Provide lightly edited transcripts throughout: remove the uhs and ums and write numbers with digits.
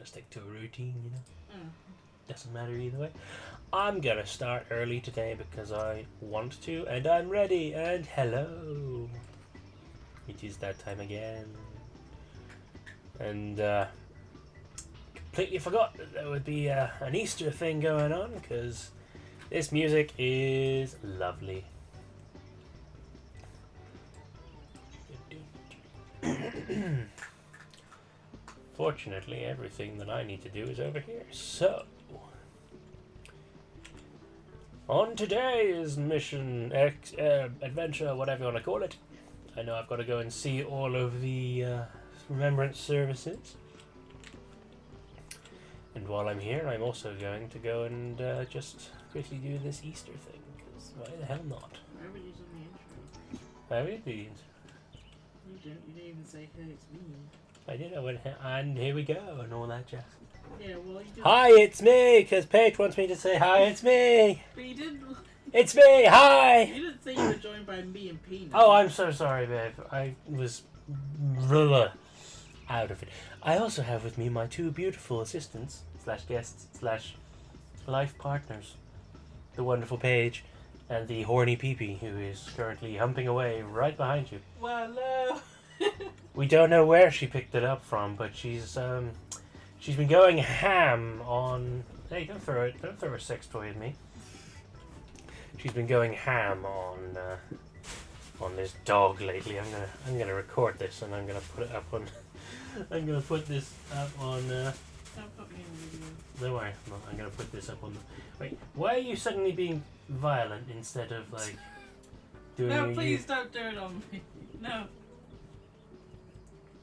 to stick to a routine, you know. Doesn't matter either way. I'm gonna start early today because I want to, and I'm ready. And hello, it is that time again. And completely forgot that there would be an Easter thing going on because this music is lovely. Fortunately, everything that I need to do is over here. So, on today's mission, adventure, whatever you want to call it, I know I've got to go and see all of the remembrance services. And while I'm here, I'm also going to go and just quickly do this Easter thing, because why the hell not? Why would you do the intro? Why would it be? You didn't even say, hey, it's me. I did know, and here we go, and all that jazz. Yeah, well, you didn't. Hi, it's me, because Paige wants me to say hi, it's me. But you didn't. It's me, hi. You didn't say you were joined by me and Peanut. Oh, I'm so sorry, babe. I was out of it. I also have with me my two beautiful assistants, / guests, / life partners. The wonderful Paige and the horny PEATIE, who is currently humping away right behind you. Well, no. We don't know where she picked it up from, but she's been going ham on... Hey, don't throw a sex toy at me. She's been going ham on this dog lately. I'm gonna record this and I'm gonna put it up on. I'm gonna put this up on. Don't put me in the video. Don't worry, I'm gonna put this up on. Wait, why are you suddenly being violent instead of like doing? No, please don't do it on me. No.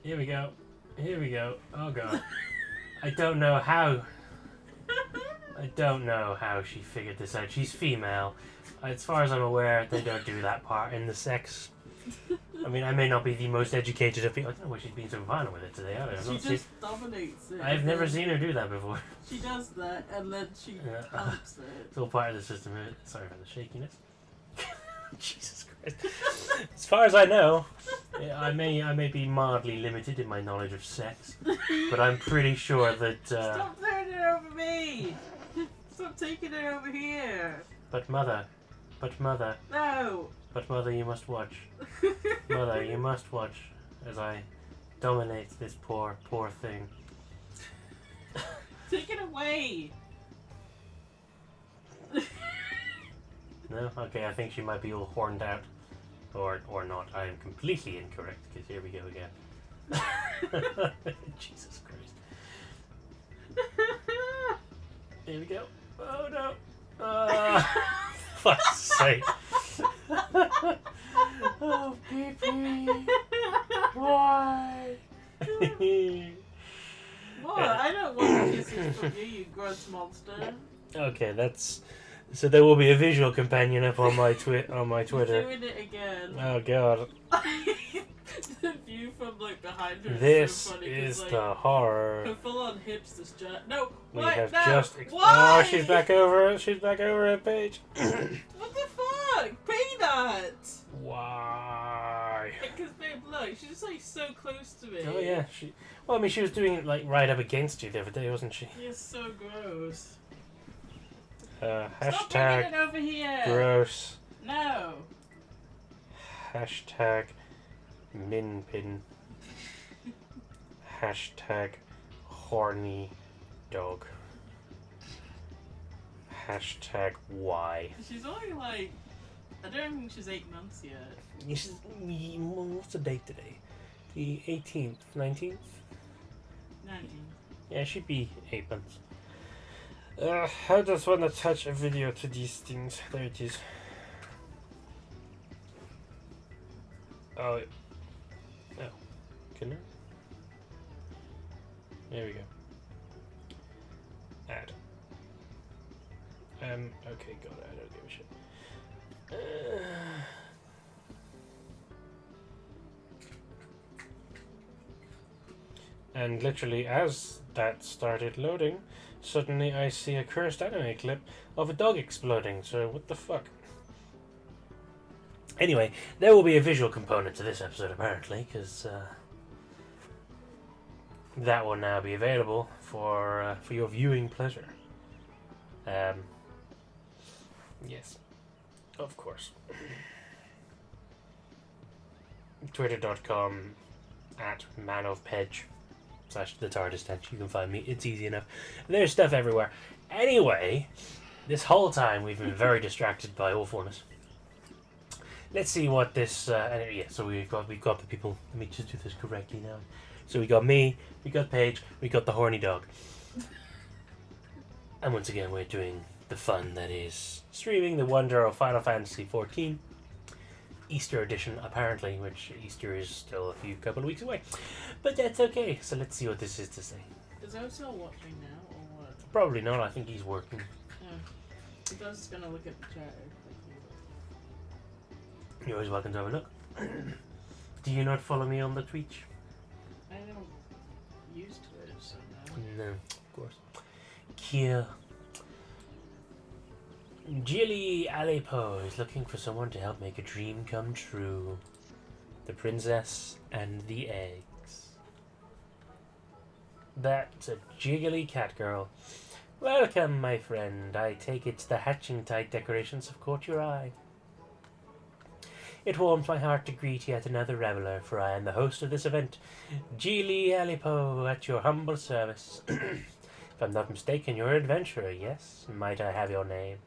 Here we go. Here we go. Oh god. I don't know how. I don't know how she figured this out. She's female. As far as I'm aware, they don't do that part in the sex. I mean, I may not be the most educated of people. I don't know why she's being so violent with it today. She just dominates it. I've never seen her do that before. She does that and then she pumps it. It's all part of the system. Sorry for the shakiness. Jesus Christ. As far as I know, I may be mildly limited in my knowledge of sex, but I'm pretty sure that... Stop throwing it over me! Stop taking it over here! But mother... No! But mother, you must watch. Mother, you must watch as I dominate this poor thing. Take it away! No? Okay, I think she might be all horned out. Or not. I am completely incorrect, because here we go again. Jesus Christ. Here we go. Oh no. Fuck's sake. Oh, PEATIE. Why? What? I don't want kisses from you, you gross monster. Okay, that's... So there will be a visual companion up on my Twitter. You're doing it again. Oh god. The view from like behind her This is so funny. is Like, the horror. her full-on hips is just... No! We what? have No! just... Why? Oh, she's back over. She's back over at Paige. What the fuck? Peanut! Why? Because babe, look, she's just like so close to me. Oh yeah, she... Well, I mean, she was doing it like right up against you the other day, wasn't she? You're so gross. Stop Hashtag bringing it over here! gross. No! Hashtag minpin. Hashtag horny dog. Hashtag why. She's only like... I don't think she's 8 months yet. What's the date today? The 18th? 19th? 19. Yeah, it should be 8 months. I just want to touch a video to these things. There it is. Oh. Oh. Can I? There we go. Add. Okay, got it. I don't give a shit. And literally, as that started loading, suddenly I see a cursed anime clip of a dog exploding, so what the fuck? Anyway, there will be a visual component to this episode apparently, because that will now be available for your viewing pleasure. Yes, of course. Twitter.com @manofpedge/the TARDIS stench. You can find me. It's easy enough. There's stuff everywhere. Anyway, this whole time we've been very distracted by awfulness. Let's see what this. Yeah, so we've got the people. Let me just do this correctly now. So we got me, we got Paige, we got the horny dog, and once again we're doing the fun that is streaming the wonder of Final Fantasy XIV Easter edition, apparently, which Easter is still a couple of weeks away, but that's okay. So let's see what this is to say. Is Owen still watching now, or what? Probably not. I think he's working. I was just gonna look at the chat. You're always welcome to have a look. Do you not follow me on the Twitch? I don't use Twitter, so no. No, of course. Kia. Jilly Aleppo is looking for someone to help make a dream come true. The princess and the eggs. That's a jiggly cat girl. Welcome, my friend. I take it the hatching tide decorations have caught your eye. It warms my heart to greet yet another reveller, for I am the host of this event, Geely Alipo, at your humble service. If I'm not mistaken, you're an adventurer, yes? Might I have your name?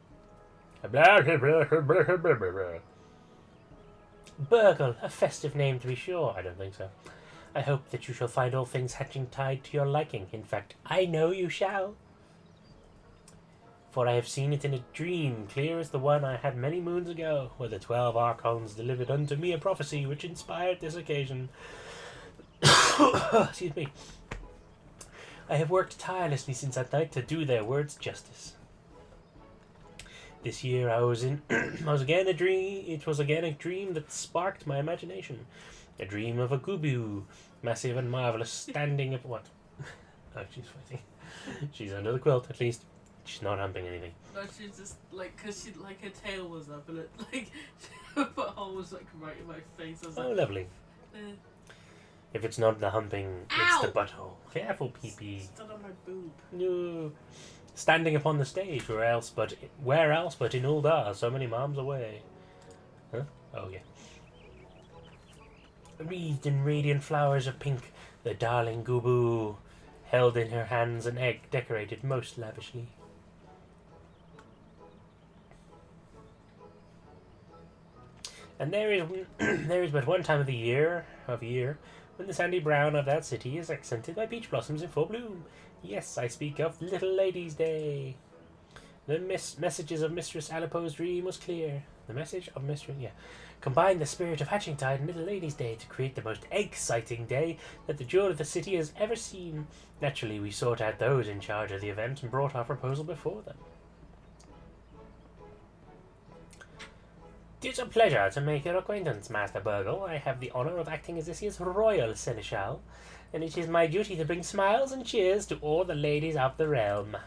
Burgle, a festive name to be sure. I don't think so. I hope that you shall find all things hatching tide to your liking. In fact, I know you shall. For I have seen it in a dream, clear as the one I had many moons ago, where the 12 Archons delivered unto me a prophecy which inspired this occasion. Excuse me. I have worked tirelessly since that night to do their words justice. This year I was in it was again a dream that sparked my imagination. A dream of a gubu, massive and marvelous, standing up what? Oh, she's fighting. She's under the quilt, at least. She's not humping anything. No, she's just like, cause she like her tail was up and it like her butthole was like right in my face. I was Oh, like, lovely. If it's not the humping, ow! it's the butthole. Careful, pee-pee. Stood on my boob. No. Standing upon the stage, where else but in Uldar, so many moms away. Huh? Oh, yeah. Wreathed in radiant flowers of pink, the darling Gubu held in her hands an egg decorated most lavishly. And there is but one time of year, when the sandy brown of that city is accented by peach blossoms in full bloom. Yes, I speak of Little Ladies' Day. The messages of Mistress Alipo's dream was clear. The message of Mistress, combine the spirit of Hatching Tide and Little Ladies' Day to create the most exciting day that the jewel of the city has ever seen. Naturally, we sought out those in charge of the event and brought our proposal before them. It is a pleasure to make your acquaintance, Master Burgle. I have the honour of acting as this year's royal seneschal, and it is my duty to bring smiles and cheers to all the ladies of the realm.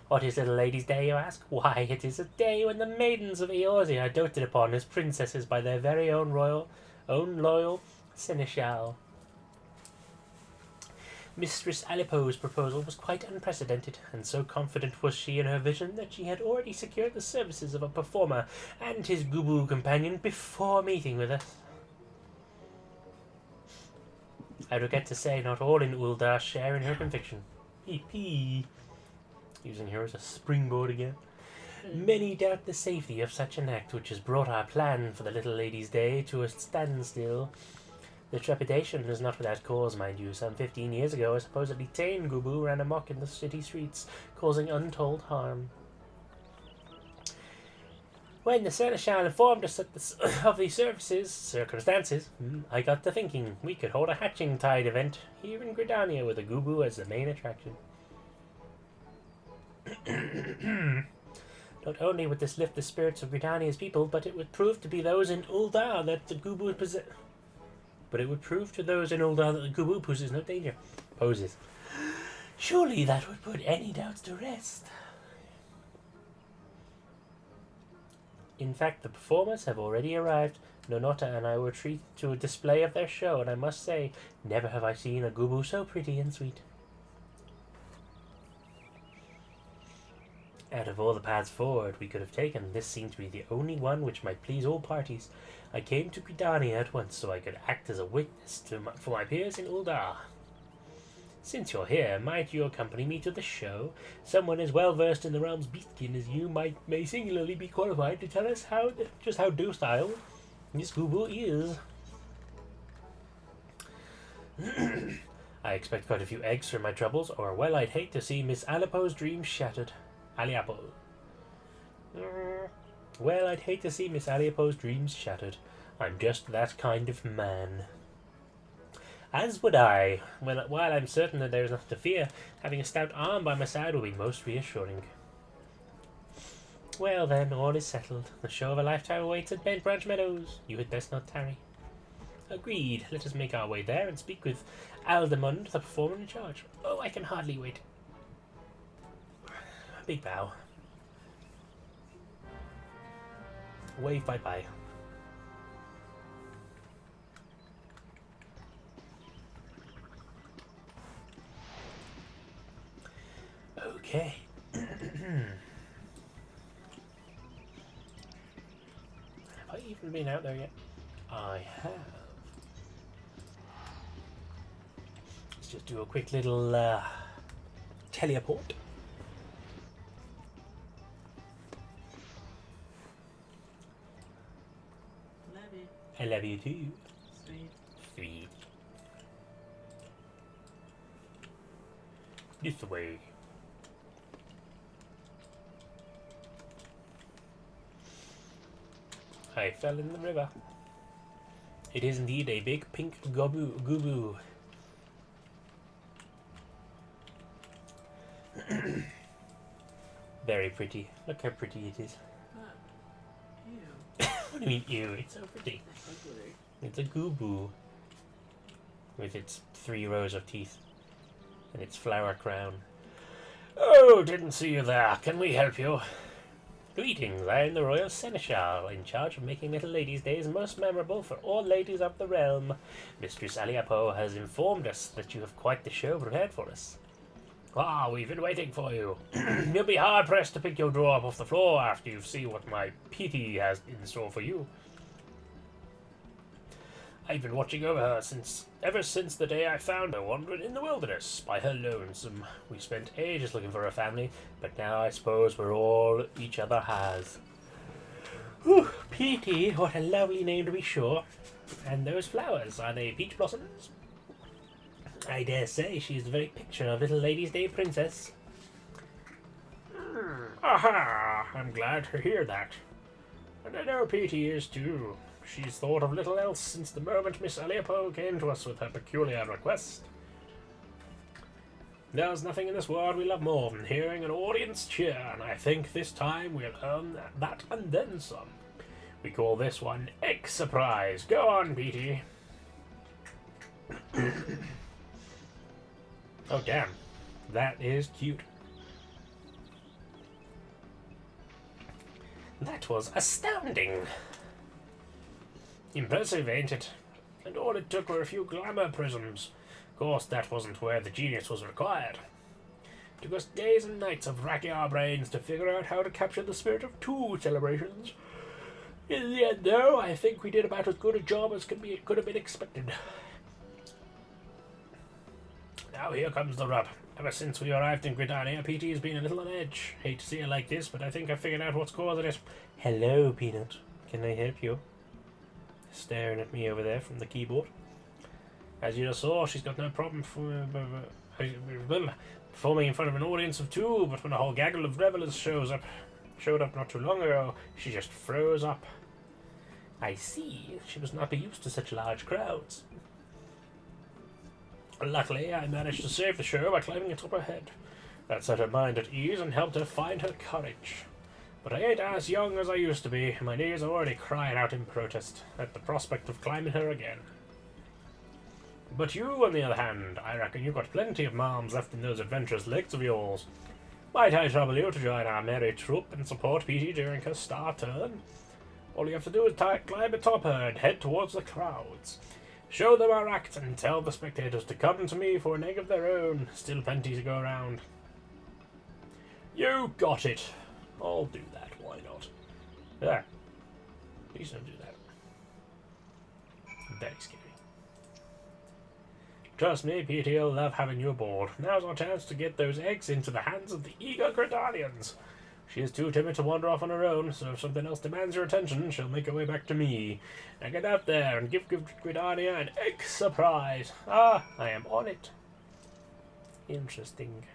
What is Little Ladies' Day, you ask? Why, it is a day when the maidens of Eorzea are doted upon as princesses by their very own loyal seneschal. Mistress Alipo's proposal was quite unprecedented, and so confident was she in her vision that she had already secured the services of a performer and his Gubu companion before meeting with us. I regret to say not all in Uldar share in her conviction. Pee-pee. Using her as a springboard again. Many doubt the safety of such an act, which has brought our plan for the Little Ladies' Day to a standstill. The trepidation is not without cause, mind you. Some 15 years ago, a supposedly tame Gubu ran amok in the city streets, causing untold harm. When the seneschal informed us of the circumstances, I got to thinking we could hold a Hatching Tide event here in Gridania with a Gubu as the main attraction. Not only would this lift the spirits of Gridania's people, but it would prove to be those in Uldar that the Gubu possess. But it would prove to those in Uldar that the Gubu poses no danger. Surely that would put any doubts to rest. In fact, the performers have already arrived. Nonota and I were treated to a display of their show, and I must say, never have I seen a Gubu so pretty and sweet. Out of all the paths forward we could have taken, this seemed to be the only one which might please all parties. I came to PEATIE at once so I could act as a witness for my peers in Uldar. Since you're here, might you accompany me to the show? Someone as well versed in the realm's beastkin as you may singularly be qualified to tell us just how docile this Gubu is. I expect quite a few eggs for my troubles, or well, I'd hate to see Miss Alipo's dreams shattered. Aliapo. Well, I'd hate to see Miss Aliapo's dreams shattered. I'm just that kind of man. As would I. While I'm certain that there is nothing to fear, having a stout arm by my side will be most reassuring. Well then, all is settled. The show of a lifetime awaits at Bent Branch Meadows. You had best not tarry. Agreed. Let us make our way there and speak with Aldemund, the performer in charge. Oh, I can hardly wait. Big bow. Wave bye-bye. Okay. Have I even been out there yet? I have. Let's just do a quick little teleport. I love you too. Sweet. This way. I fell in the river. It is indeed a big pink gubu. Very pretty. Look how pretty it is. Ew. What do you mean, ew? It's so pretty. Ugly. It's a gubu. With its 3 rows of teeth. And its flower crown. Oh, didn't see you there. Can we help you? Greetings, I am the Royal Seneschal, in charge of making Little Ladies' Days most memorable for all ladies of the realm. Mistress Aliapo has informed us that you have quite the show prepared for us. Ah, we've been waiting for you. You'll be hard-pressed to pick your drawer up off the floor after you see what my PEATIE has in store for you. I've been watching over her ever since the day I found her wandering in the wilderness by her lonesome. We spent ages looking for her family, but now I suppose we're all each other has. Whew, PEATIE, what a lovely name to be sure. And those flowers, are they peach blossoms? I dare say she's the very picture of Little Ladies' Day Princess. Aha! I'm glad to hear that. And I know PEATIE is too. She's thought of little else since the moment Miss Aliapo came to us with her peculiar request. There's nothing in this world we love more than hearing an audience cheer, and I think this time we'll earn that and then some. We call this one Egg Surprise. Go on, PEATIE. Oh, damn. That is cute. That was astounding. Impressive, ain't it? And all it took were a few glamour prisms. Of course, that wasn't where the genius was required. It took us days and nights of racking our brains to figure out how to capture the spirit of 2 celebrations. In the end, though, I think we did about as good a job as could have been expected. Now here comes the rub. Ever since we arrived in Gridania, PEATIE has been a little on edge. Hate to see her like this, but I think I figured out what's causing it. Hello, Peanut. Can I help you? Staring at me over there from the keyboard. As you just saw, she's got no problem performing in front of an audience of 2, but when a whole gaggle of revelers showed up not too long ago, she just froze up. I see. She must not be used to such large crowds. Luckily, I managed to save the show by climbing atop her head. That set her mind at ease and helped her find her courage. But I ain't as young as I used to be. My knees are already crying out in protest at the prospect of climbing her again. But you, on the other hand, I reckon you've got plenty of moms left in those adventurous legs of yours. Might I trouble you to join our merry troop and support PEATIE during her star turn? All you have to do is climb atop her and head towards the crowds. Show them our act and tell the spectators to come to me for an egg of their own. Still plenty to go around. You got it. I'll do that. Why not? There. Please don't do that. Very scary. Trust me, PEATIE will love having you aboard. Now's our chance to get those eggs into the hands of the eager Gridanians. She is too timid to wander off on her own, so if something else demands your attention, she'll make her way back to me. Now get out there and give Gridania an egg surprise. Ah, I am on it. Interesting.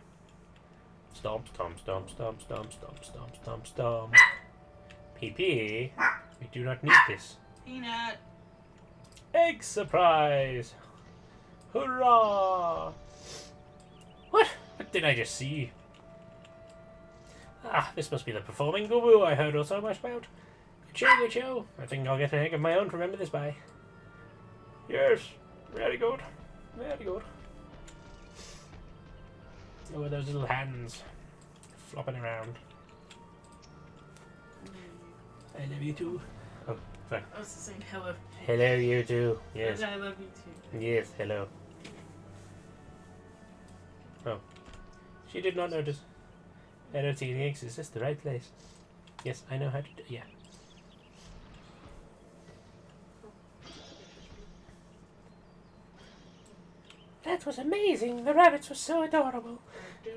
Stomp, stomp, stomp, stomp, stomp, stomp, stomp, stomp, stomp. PP, we do not need this. Peanut. Egg surprise! Hurrah! What? What did I just see? Ah, this must be the performing goo I heard so much about. Good show, good show. I think I'll get an egg of my own to remember this by. Yes, very good. Very good. Oh, those little hands flopping around. I love you too. Oh, sorry. I was just saying hello. Hello, you too. Yes. I love you too. Yes, hello. Oh. She did not notice. I don't see any eggs. Is this the right place? Yes, I know how to do. Yeah. That was amazing. The rabbits were so adorable.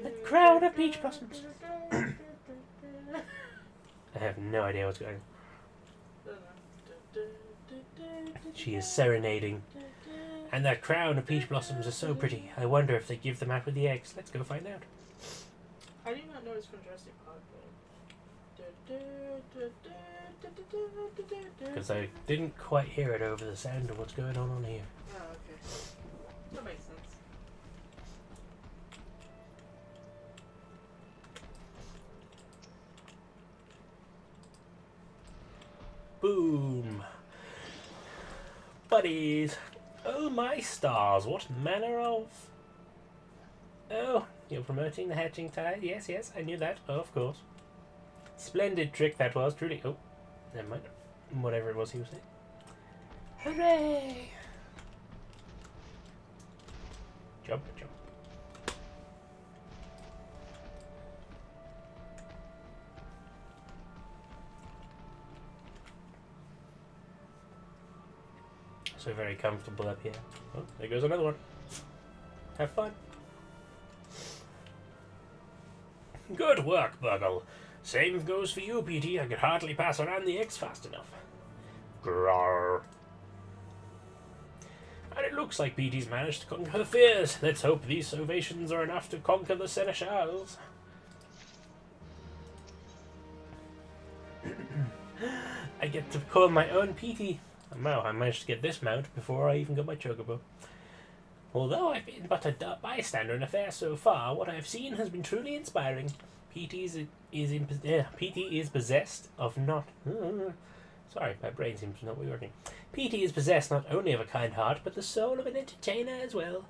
The crowd of peach blossoms. I have no idea what's going on. She is serenading. And that crown of peach blossoms is so pretty. I wonder if they give them out with the eggs. Let's go find out. How do you not know it's from Jurassic Park? Because I didn't quite hear it over the sound of what's going on here. Oh, okay. That makes sense. Boom. Buddies. Oh my stars, what manner of... Oh, you're promoting the hatching tide? Yes, yes, I knew that. Oh, of course. Splendid trick that was, truly. Oh, never mind. Whatever it was he was saying. Hooray! Jump, jump. So very comfortable up here. Oh, there goes another one. Have fun. Good work, Burgle. Same goes for you, PEATIE. I could hardly pass around the eggs fast enough. Grrr. And it looks like PEATIE's managed to conquer her fears. Let's hope these ovations are enough to conquer the seneschals. I get to call my own PEATIE. Wow, I managed to get this mount before I even got my chocobo. Although I've been but a bystander in affairs so far, what I have seen has been truly inspiring. PEATIE is possessed of not... sorry, my brain seems to not be working. PEATIE is possessed not only of a kind heart, but the soul of an entertainer as well.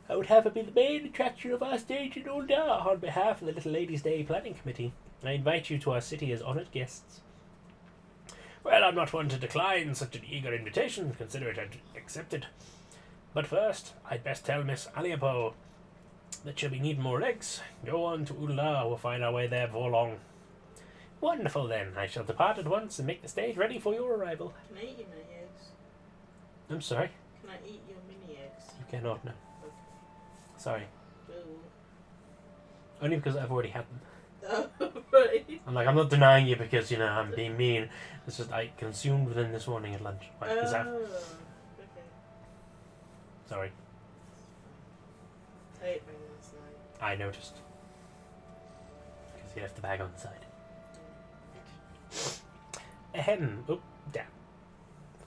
I would have her be the main attraction of our stage in Uldar on behalf of the Little Ladies' Day Planning Committee. I invite you to our city as honoured guests. Well, I'm not one to decline such an eager invitation. Consider it accepted. But first, I'd best tell Miss Aliapo that she'll be needing more eggs. Go on to Uldar. We'll find our way there before long. Wonderful, then. I shall depart at once and make the stage ready for your arrival. Can I eat your mini eggs? I'm sorry? Can I eat your mini eggs? You cannot, no. Okay. Sorry. Ooh. Only because I've already had them. Oh, right. I'm not denying you because, I'm being mean. It's just I consumed them this morning at lunch. Okay. Sorry. I ate mine last night. I noticed. Because you left the bag on the side. Ahem. Oh, damn.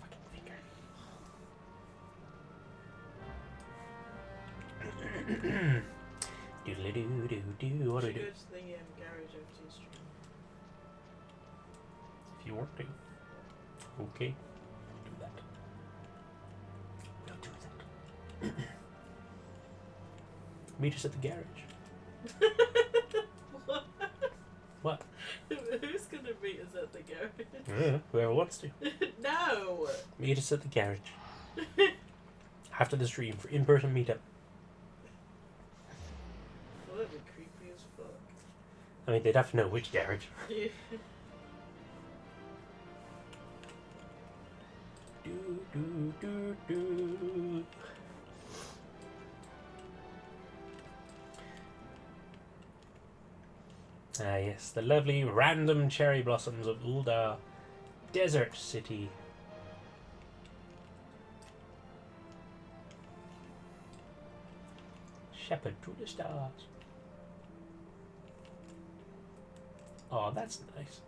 Fucking finger. Doodly-doo-doo-doo. What do we do? Go to the garage after your stream. If you want to. Okay. Do that. We'll do that. Meet us at the garage. What? What? Who's gonna meet us at the garage? Yeah, whoever wants to. No! Meet us at the garage. After the stream for in-person meetup. Well, that'd be creepy as fuck. I mean, they'd have to know which garage. Yeah. Do, do, do, do. Ah, yes, the lovely random cherry blossoms of Ul'dah Desert City. Shepherd to the stars. Oh, that's nice.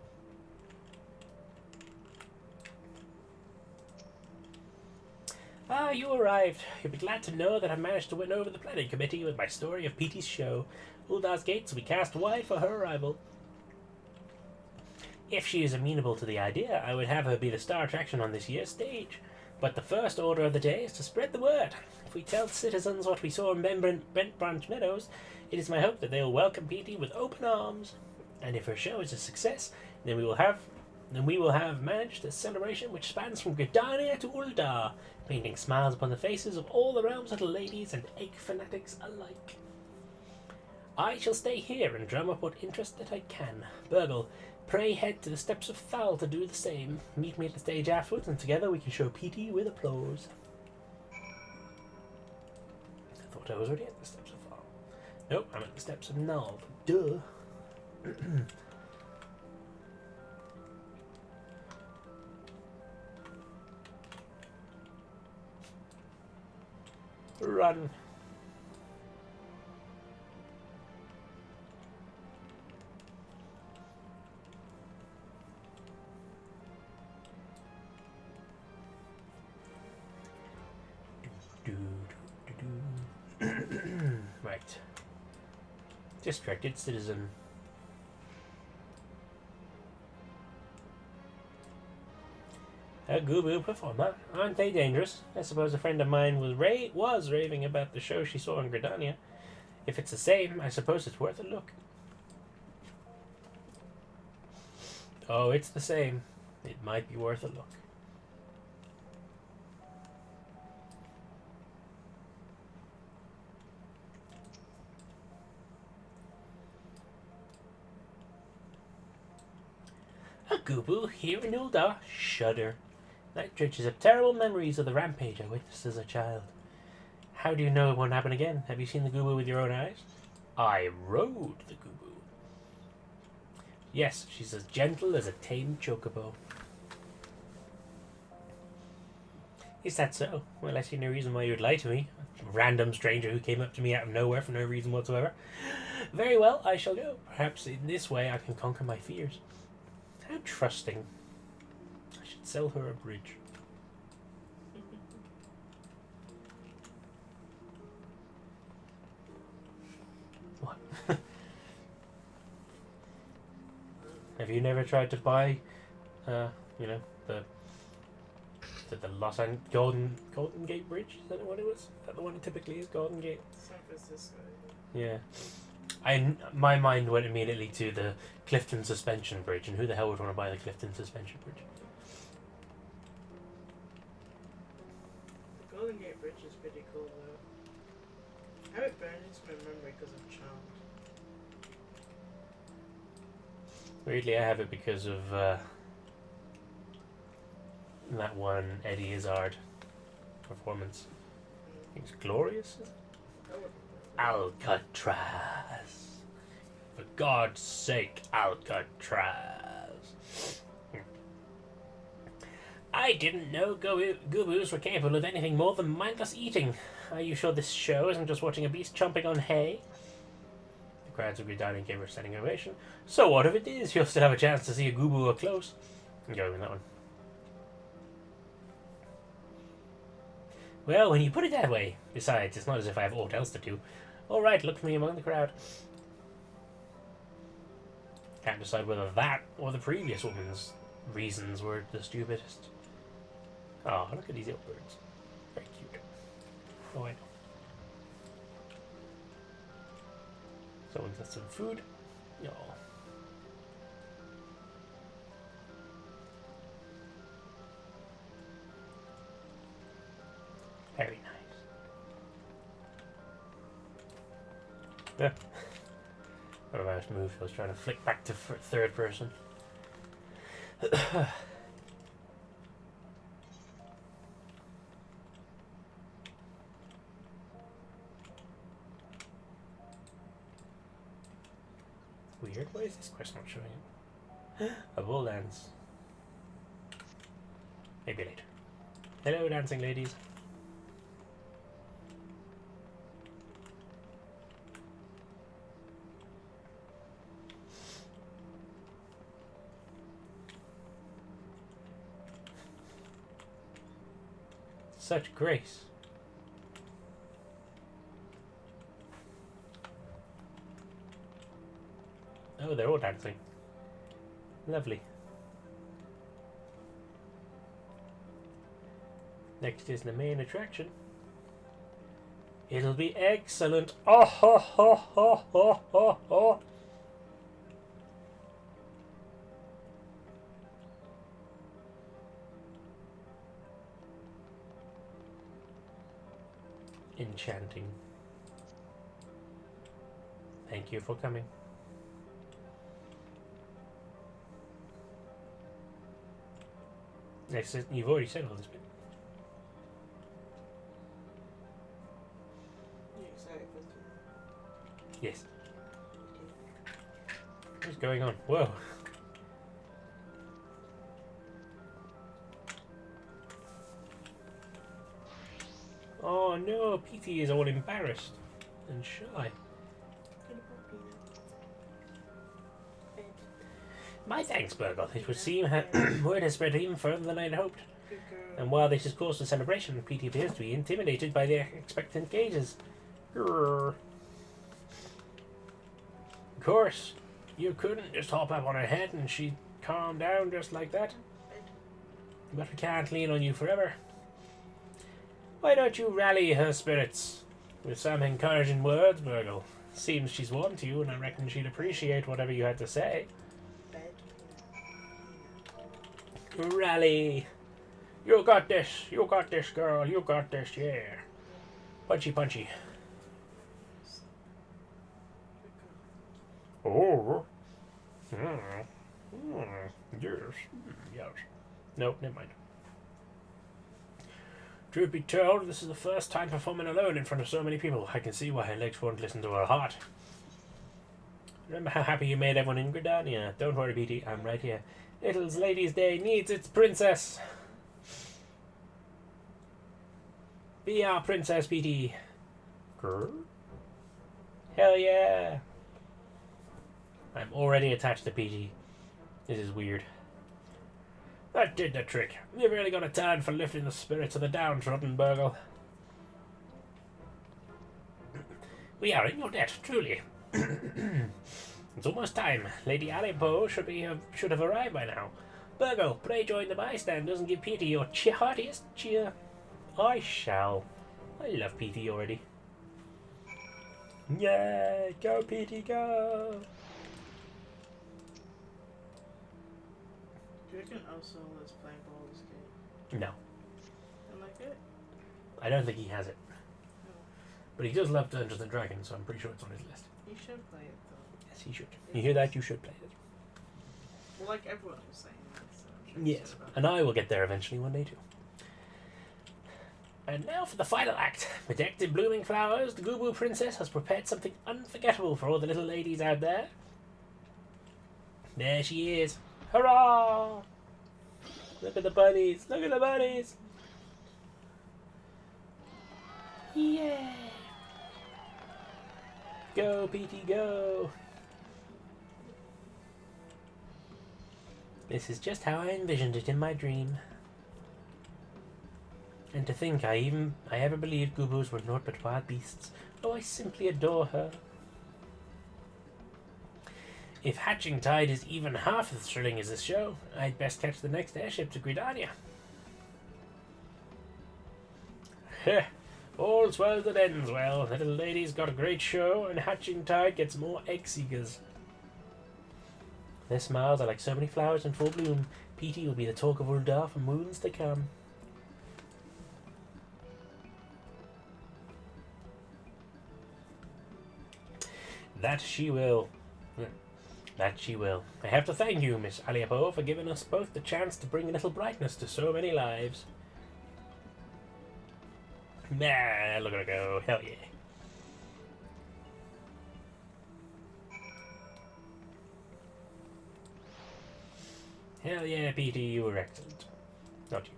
Ah, you arrived. You'll be glad to know that I managed to win over the planning committee with my story of PEATIE's show. Uldah's gates will be cast wide for her arrival. If she is amenable to the idea, I would have her be the star attraction on this year's stage. But the first order of the day is to spread the word. If we tell citizens what we saw in Bent Branch Meadows, it is my hope that they will welcome PEATIE with open arms. And if her show is a success, then we will have managed a celebration which spans from Gridania to Ul'dah, painting smiles upon the faces of all the realm's little ladies and egg fanatics alike. I shall stay here and drum up what interest that I can. Burgle, pray head to the steps of Thal to do the same. Meet me at the stage afterwards, and together we can show PEATIE with applause. I thought I was already at the steps of Thal. Nope, I'm at the steps of Null. Duh. Run. Right. Distracted citizen. A Gooboo performer. Aren't they dangerous? I suppose a friend of mine was raving about the show she saw in Gridania. If it's the same, I suppose it's worth a look. Oh, it's the same. It might be worth a look. A Gooboo here in Ul'dah? Shudder. That dredges up terrible memories of the rampage I witnessed as a child. How do you know it won't happen again? Have you seen the Gooboo with your own eyes? I rode the Gooboo. Yes, she's as gentle as a tamed chocobo. Is that so? Well, I see no reason why you would lie to me. A random stranger who came up to me out of nowhere for no reason whatsoever. Very well, I shall go. Perhaps in this way I can conquer my fears. How trusting. I should sell her a bridge. What? Have you never tried to buy, the Los Angeles Golden Gate Bridge? Is that what it was? Is that the one it typically is? Golden Gate? San Francisco. Yeah. My mind went immediately to the Clifton Suspension Bridge, and who the hell would want to buy the Clifton Suspension Bridge? The Golden Gate Bridge is pretty cool though. I have it burned into my memory because of Charmed. Weirdly, I have it because of that one Eddie Izzard performance. I think it's Glorious. Alcatraz. For God's sake, Alcatraz. I didn't know Gooboos were capable of anything more than mindless eating. Are you sure this show isn't just watching a beast chomping on hay? The crowds of Gridania gave her a standing ovation. So what if it is? You'll still have a chance to see a Gooboo up close. I'm going with that one. Well, when you put it that way. Besides, it's not as if I have aught else to do. Alright, look for me among the crowd. Can't decide whether that or the previous woman's reasons were the stupidest. Oh, look at these little birds. Very cute. Oh, I know. Someone's got some food. Oh. Yeah. What about I moved? I was trying to flick back to third person. Weird. Why is this quest not showing it? A bull dance. Maybe later. Hello, dancing ladies. Such grace. Oh, they're all dancing. Lovely. Next is the main attraction. It'll be excellent. Oh ho ho ho ho ho ho. Enchanting. Thank you for coming. Next, you've already said all this bit. Yes. What's going on? Whoa. Oh no, PEATIE is all embarrassed and shy. My thanks, Burgle. It would seem word has spread even further than I had hoped. And while this is cause for celebration, PEATIE appears to be intimidated by the expectant gazes. Grrr. Of course, you couldn't just hop up on her head and she'd calm down just like that. But we can't lean on you forever. Why don't you rally her spirits with some encouraging words, Burgle? Seems she's warmed to you, and I reckon she'd appreciate whatever you had to say. Rally! You got this, girl, you got this, yeah. Punchy, punchy. Oh. Yes. Yes. Nope, never mind. Truth be told, this is the first time performing alone in front of so many people. I can see why her legs won't listen to her heart. Remember how happy you made everyone in Gridania? Don't worry, PEATIE, I'm right here. Little Lady's Day needs its princess. Be our princess, PEATIE. Grr? Hell yeah! I'm already attached to PEATIE. This is weird. That did the trick. You've really got a talent for lifting the spirits of the downtrodden, Burgle. We are in your debt, truly. It's almost time. Lady Alipo should have arrived by now. Burgle, pray join the bystanders and give PEATIE your heartiest cheer. I shall. I love PEATIE already. Yay! Go, PEATIE, go! Do you reckon also is playing Baldur's Gate? No. I like it. I don't think he has it. No. But he does love Dungeons and Dragons, so I'm pretty sure it's on his list. You should play it though. Yes, he should. You hear that? You should play it. Well, like everyone was saying that, so I'm sure Yes, and I will get there eventually one day too. And now for the final act. Bedecked in blooming flowers, the Goo Princess has prepared something unforgettable for all the little ladies out there. There she is. Hurrah! Look at the bunnies! Look at the bunnies! Yeah! Go, PEATIE, go! This is just how I envisioned it in my dream. And to think I ever believed Goobos were naught but wild beasts. Oh, I simply adore her. If Hatching Tide is even half as thrilling as this show, I'd best catch the next airship to Gridania. Heh, all's well that ends well. Little lady's got a great show, and Hatching Tide gets more egg seekers. Their smiles are like so many flowers in full bloom. PEATIE will be the talk of Uldar for moons to come. That she will. That she will. I have to thank you, Miss Aliapo, for giving us both the chance to bring a little brightness to so many lives. Nah, look at her go. Hell yeah. Hell yeah, PEATIE, you were excellent. Not you.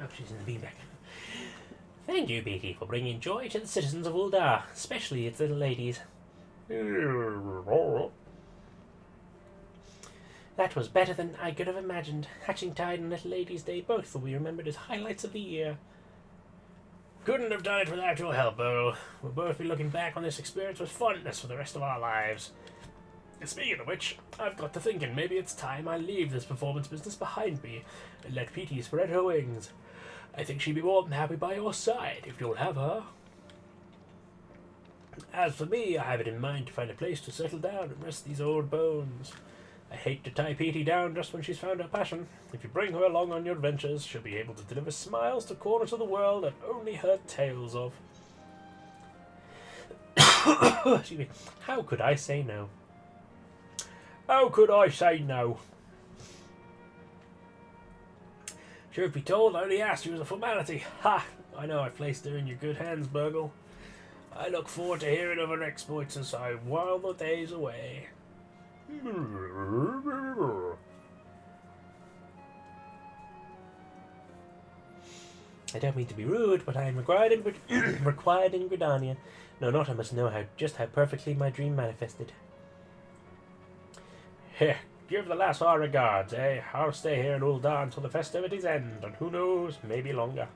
Oh, she's in the beanbag. Thank you, PEATIE, for bringing joy to the citizens of Uldar, especially its little ladies. That was better than I could have imagined. Hatching Tide and Little Ladies' Day both will be remembered as highlights of the year. Couldn't have done it without your help, Burgle. We'll both be looking back on this experience with fondness for the rest of our lives. Speaking of which, I've got to thinking maybe it's time I leave this performance business behind me and let PEATIE spread her wings. I think she'd be more than happy by your side if you'll have her. As for me, I have it in mind to find a place to settle down and rest these old bones. I hate to tie PEATIE down just when she's found her passion. If you bring her along on your adventures, she'll be able to deliver smiles to corners of the world I've only heard tales of. Excuse me. How could I say no? How could I say no? Truth be told, I only asked you as a formality. Ha! I know I've placed her in your good hands, Burgle. I look forward to hearing of her exploits as I while the days away. I don't mean to be rude, but I am required in Gridania. No, not I must know just how perfectly my dream manifested. Here, give the lass our regards, eh? I'll stay here in Uldar until the festivities end, and who knows, maybe longer.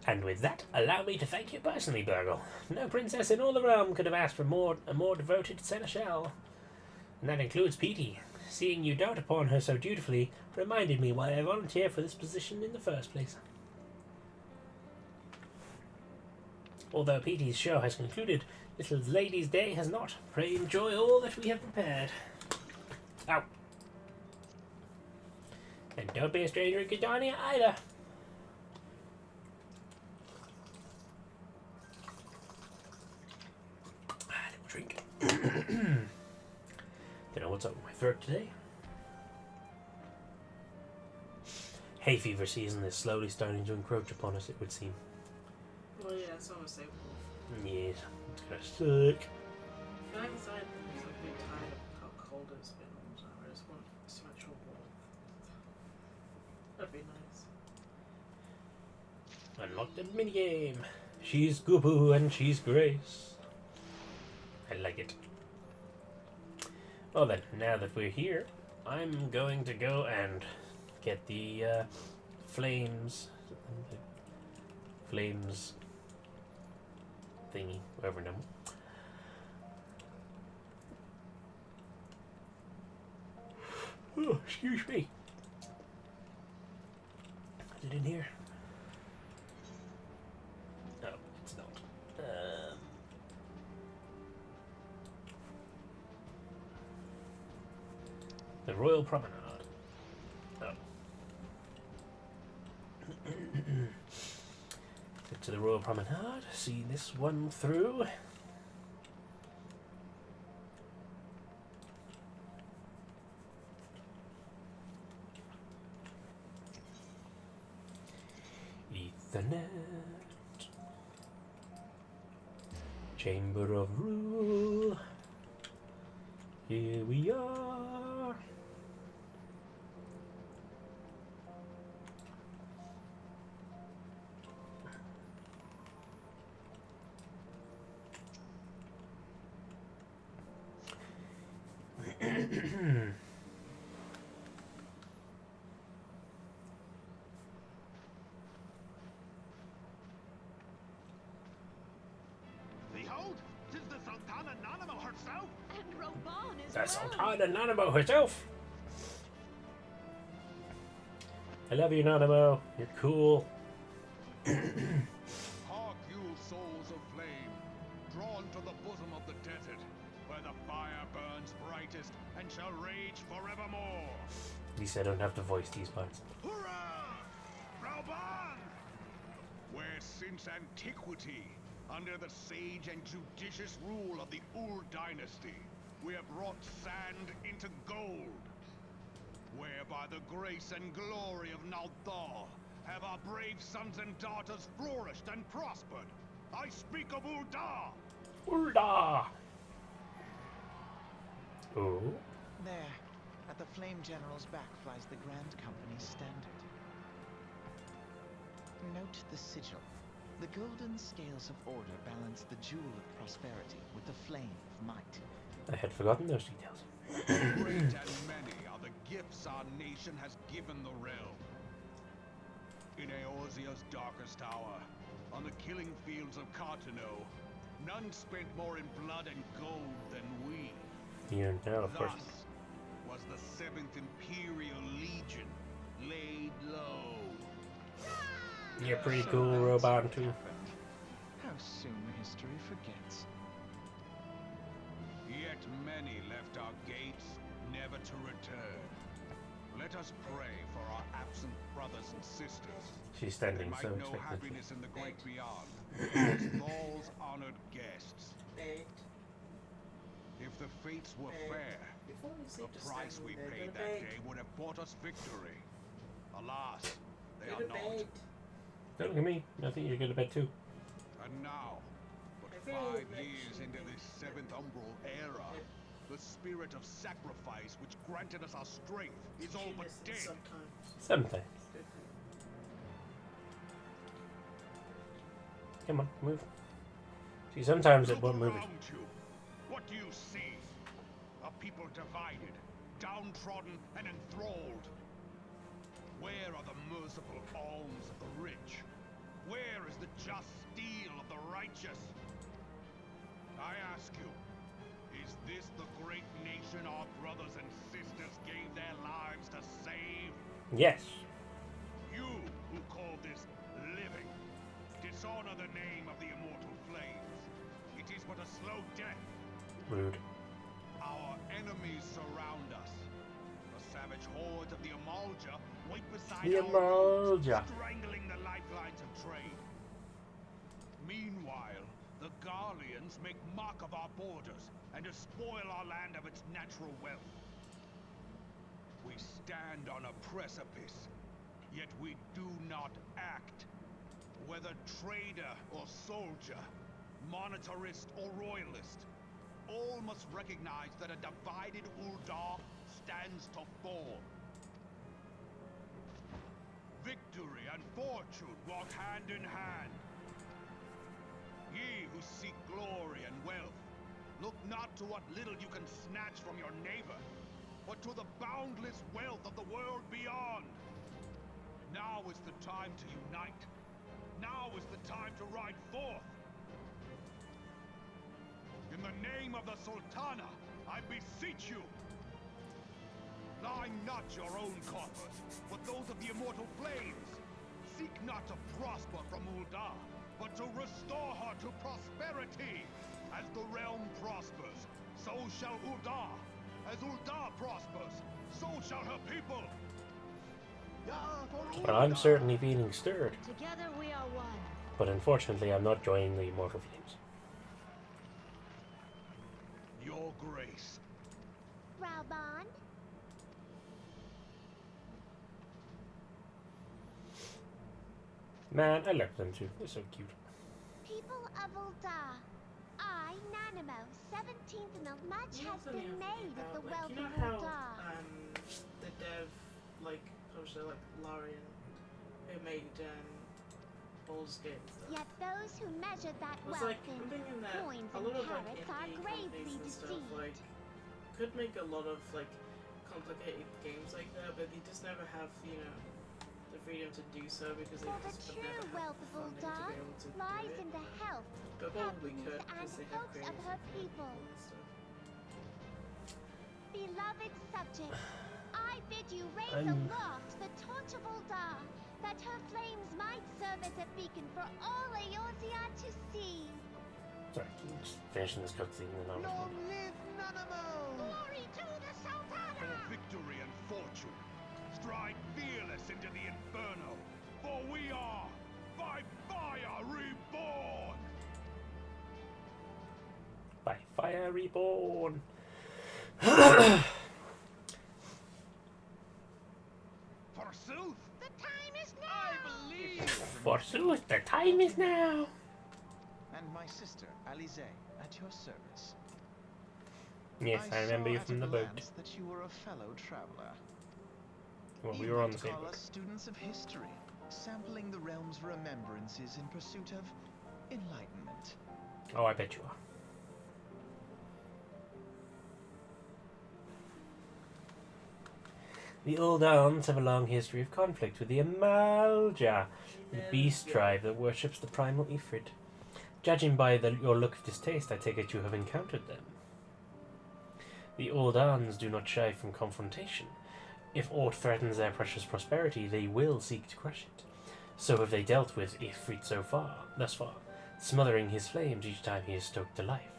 And with that, allow me to thank you personally, Burgle. No princess in all the realm could have asked for a more devoted seneschal. And that includes PEATIE. Seeing you dote upon her so dutifully reminded me why I volunteered for this position in the first place. Although PEATIE's show has concluded, Little Lady's Day has not. Pray enjoy all that we have prepared. Ow. And don't be a stranger in Gridania either. Drink. Don't know what's up with my throat today. Hay fever season is slowly starting to encroach upon us, it would seem. Well, yeah, it's almost April. Yes, it's gonna suck. I feel like it's like being tired of how cold it's been all the time. I just want so much warmth. That'd be nice. Unlock the minigame. She's Gooboo and she's Grace. I like it. Well then, now that we're here, I'm going to go and get the flames thingy, whatever number. Oh, excuse me. Is it in here? No, it's not. The Royal Promenade. Oh. Get to the Royal Promenade. See this one through. Ethernet. Chamber of Rule. Here we are. Behold, 'tis the Sultana Nanamo herself. And Roban as The well. Sultana Nanamo herself. I love you, Nanamo. You're cool. Hark you, souls of flame, drawn to the bosom of the desert, where the fire burns greatest and shall rage forevermore. At least I don't have to voice these parts. Hurrah! Rauban! Where since antiquity, under the sage and judicious rule of the Ur dynasty, we have wrought sand into gold. Where by the grace and glory of Naldar have our brave sons and daughters flourished and prospered. I speak of Ul'dah! Ul'dah! Oh. There, at the Flame General's back flies the Grand Company's standard. Note the sigil. The golden scales of order balance the jewel of prosperity with the flame of might. I had forgotten those details. Great and many are the gifts our nation has given the realm. In Eorzea's darkest hour, on the killing fields of Cartano, none spent more in blood and gold than we. You know, of course. Thus was the 7th Imperial Legion laid low. You're pretty So cool, that's Robot what too. happened. How soon history forgets. Yet many left our gates, never to return. Let us pray for our absent brothers and sisters. She's They standing might so know expectantly. happiness in the great beyond, as Thrall's honored guests. Bait. If the fates were fair, Before we the sleep, just price we stand there. paid Go to that bed. day would have bought us victory. Alas, they Go are to not. bed. Don't look at me. I think you're going to bed too. And now, but I feel 5 like years into this 7th Umbral era, the spirit of sacrifice which granted us our strength is all but dead. Sometimes. Sometimes. Good. Come on, move. See, sometimes it Look won't move it. around you. What do you see? A people divided, downtrodden, and enthralled. Where are the merciful alms of the rich? Where is the just steel of the righteous? I ask you, is this the great nation our brothers and sisters gave their lives to save? Yes. You who call this living, dishonor the name of the immortal flames. It is but a slow death. Rude. Our enemies surround us. The savage hordes of the Amalja wait beside The our roads, Amalja. strangling the lifelines of trade. Meanwhile, the Garleans make mock of our borders and despoil our land of its natural wealth. We stand on a precipice, yet we do not act. Whether trader or soldier, monetarist or royalist, all must recognize that a divided Ul'dah stands to fall. Victory and fortune walk hand in hand. Ye who seek glory and wealth, look not to what little you can snatch from your neighbor, but to the boundless wealth of the world beyond. Now is the time to unite. Now is the time to ride forth. In the name of the Sultana, I beseech you. Line not your own coffers, but those of the immortal flames. Seek not to prosper from Ul'dah, but to restore her to prosperity. As the realm prospers, so shall Ul'dah. As Ul'dah prospers, so shall her people. Well, I'm certainly feeling stirred. Together we are one. But unfortunately, I'm not joining the Immortal Flames. Your grace. Rauban? Man, I love them too. They're so cute. People of Ul'dah. I, Nanimo, 17th in the much has been made of the wealth you know of how Ul'dah. the dev publisher Larian who made Baldur's Gate and stuff. Yet those who measure that Was wealth I'm in thinking that coins a and lot of carrots are indie gravely companies and stuff deceived. could make a lot of complicated games like that, but they just never have the freedom to do so because they For the just have true never had wealth the of funding to Ul'dah be able to lies do it. in the health, But probably happiness, could and because they have hopes of creative her people. and stuff. Beloved subjects, I bid you raise I'm- aloft the torch of Ul'dah, that her flames might serve as a beacon for all Eorzea to see. Sorry, I'm just finishing this cutscene and then I'll Long live Nanamo! Glory to the Sultana! For victory and fortune, stride fearless into the inferno, for we are by fire reborn! By fire reborn. Forsooth, The time is now! I believe! Forsooth, the time is now. And my sister, Alize, at your service. Yes, I remember saw you at from a the boat. glance that you were a fellow traveler. Well, we You were on might the same call boat. us students of history, sampling the realm's remembrances in pursuit of enlightenment. Oh, I bet you are. The Old Elms have a long history of conflict with the Amalja, the beast tribe that worships the primal Ifrit. Judging by your look of distaste, I take it you have encountered them. The Old Elms do not shy from confrontation. If aught threatens their precious prosperity, they will seek to crush it. So have they dealt with Ifrit thus far, smothering his flames each time he is stoked to life.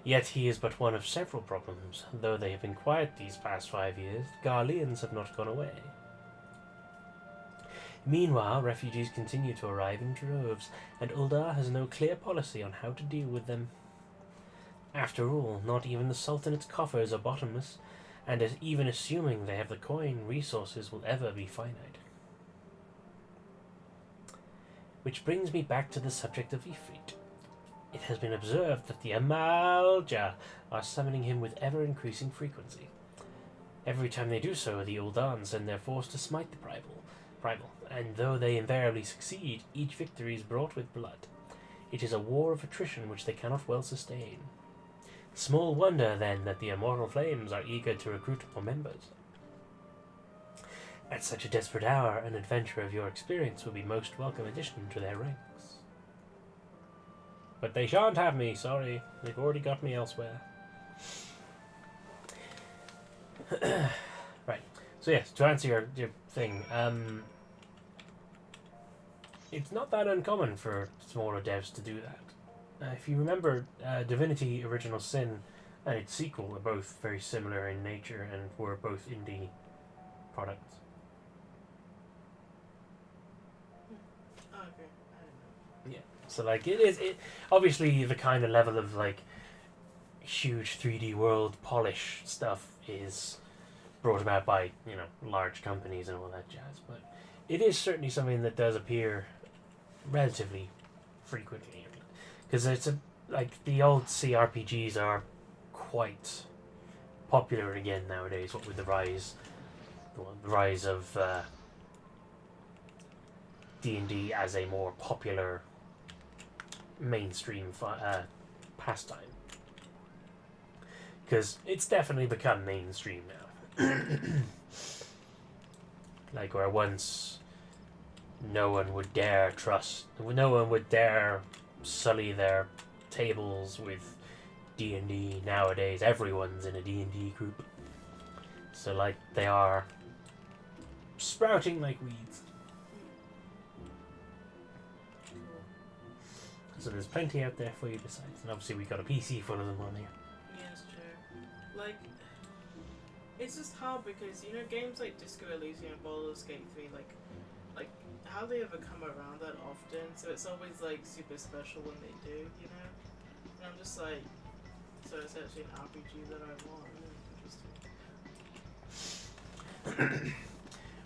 Yet he is but one of several problems. Though they have been quiet these past 5 years, the Garleans have not gone away. Meanwhile, refugees continue to arrive in droves, and Uldar has no clear policy on how to deal with them. After all, not even the Sultanate's coffers are bottomless, and even assuming they have the coin, resources will ever be finite. Which brings me back to the subject of Ifrit. It has been observed that the Amalja are summoning him with ever-increasing frequency. Every time they do so, the Uldan send their force to smite the primal, and though they invariably succeed, each victory is brought with blood. It is a war of attrition which they cannot well sustain. Small wonder, then, that the immortal flames are eager to recruit more members. At such a desperate hour, an adventurer of your experience will be most welcome addition to their ranks. But they shan't have me, sorry. They've already got me elsewhere. Right. So yes, to answer your thing, it's not that uncommon for smaller devs to do that. If you remember, Divinity Original Sin and its sequel are both very similar in nature and were both indie products. Oh, okay. I don't know. So like it obviously the kind of level of like huge 3D world polish stuff is brought about by, you know, large companies and all that jazz, but it is certainly something that does appear relatively frequently, because it's like the old CRPGs are quite popular again nowadays. What with the rise of D&D as a more popular mainstream pastime, because it's definitely become mainstream now. Like where once no one would dare sully their tables with D&D. Nowadays everyone's in a D&D group, so like they are sprouting like weeds. So there's plenty out there for you besides, and obviously we got a PC full of them on here. Yeah, it's true. Like, it's just hard because, you know, games like Disco Elysium and Baldur's Gate 3, like how they ever come around that often, so it's always like super special when they do, you know? And I'm just like, so it's actually an RPG that I want. Interesting.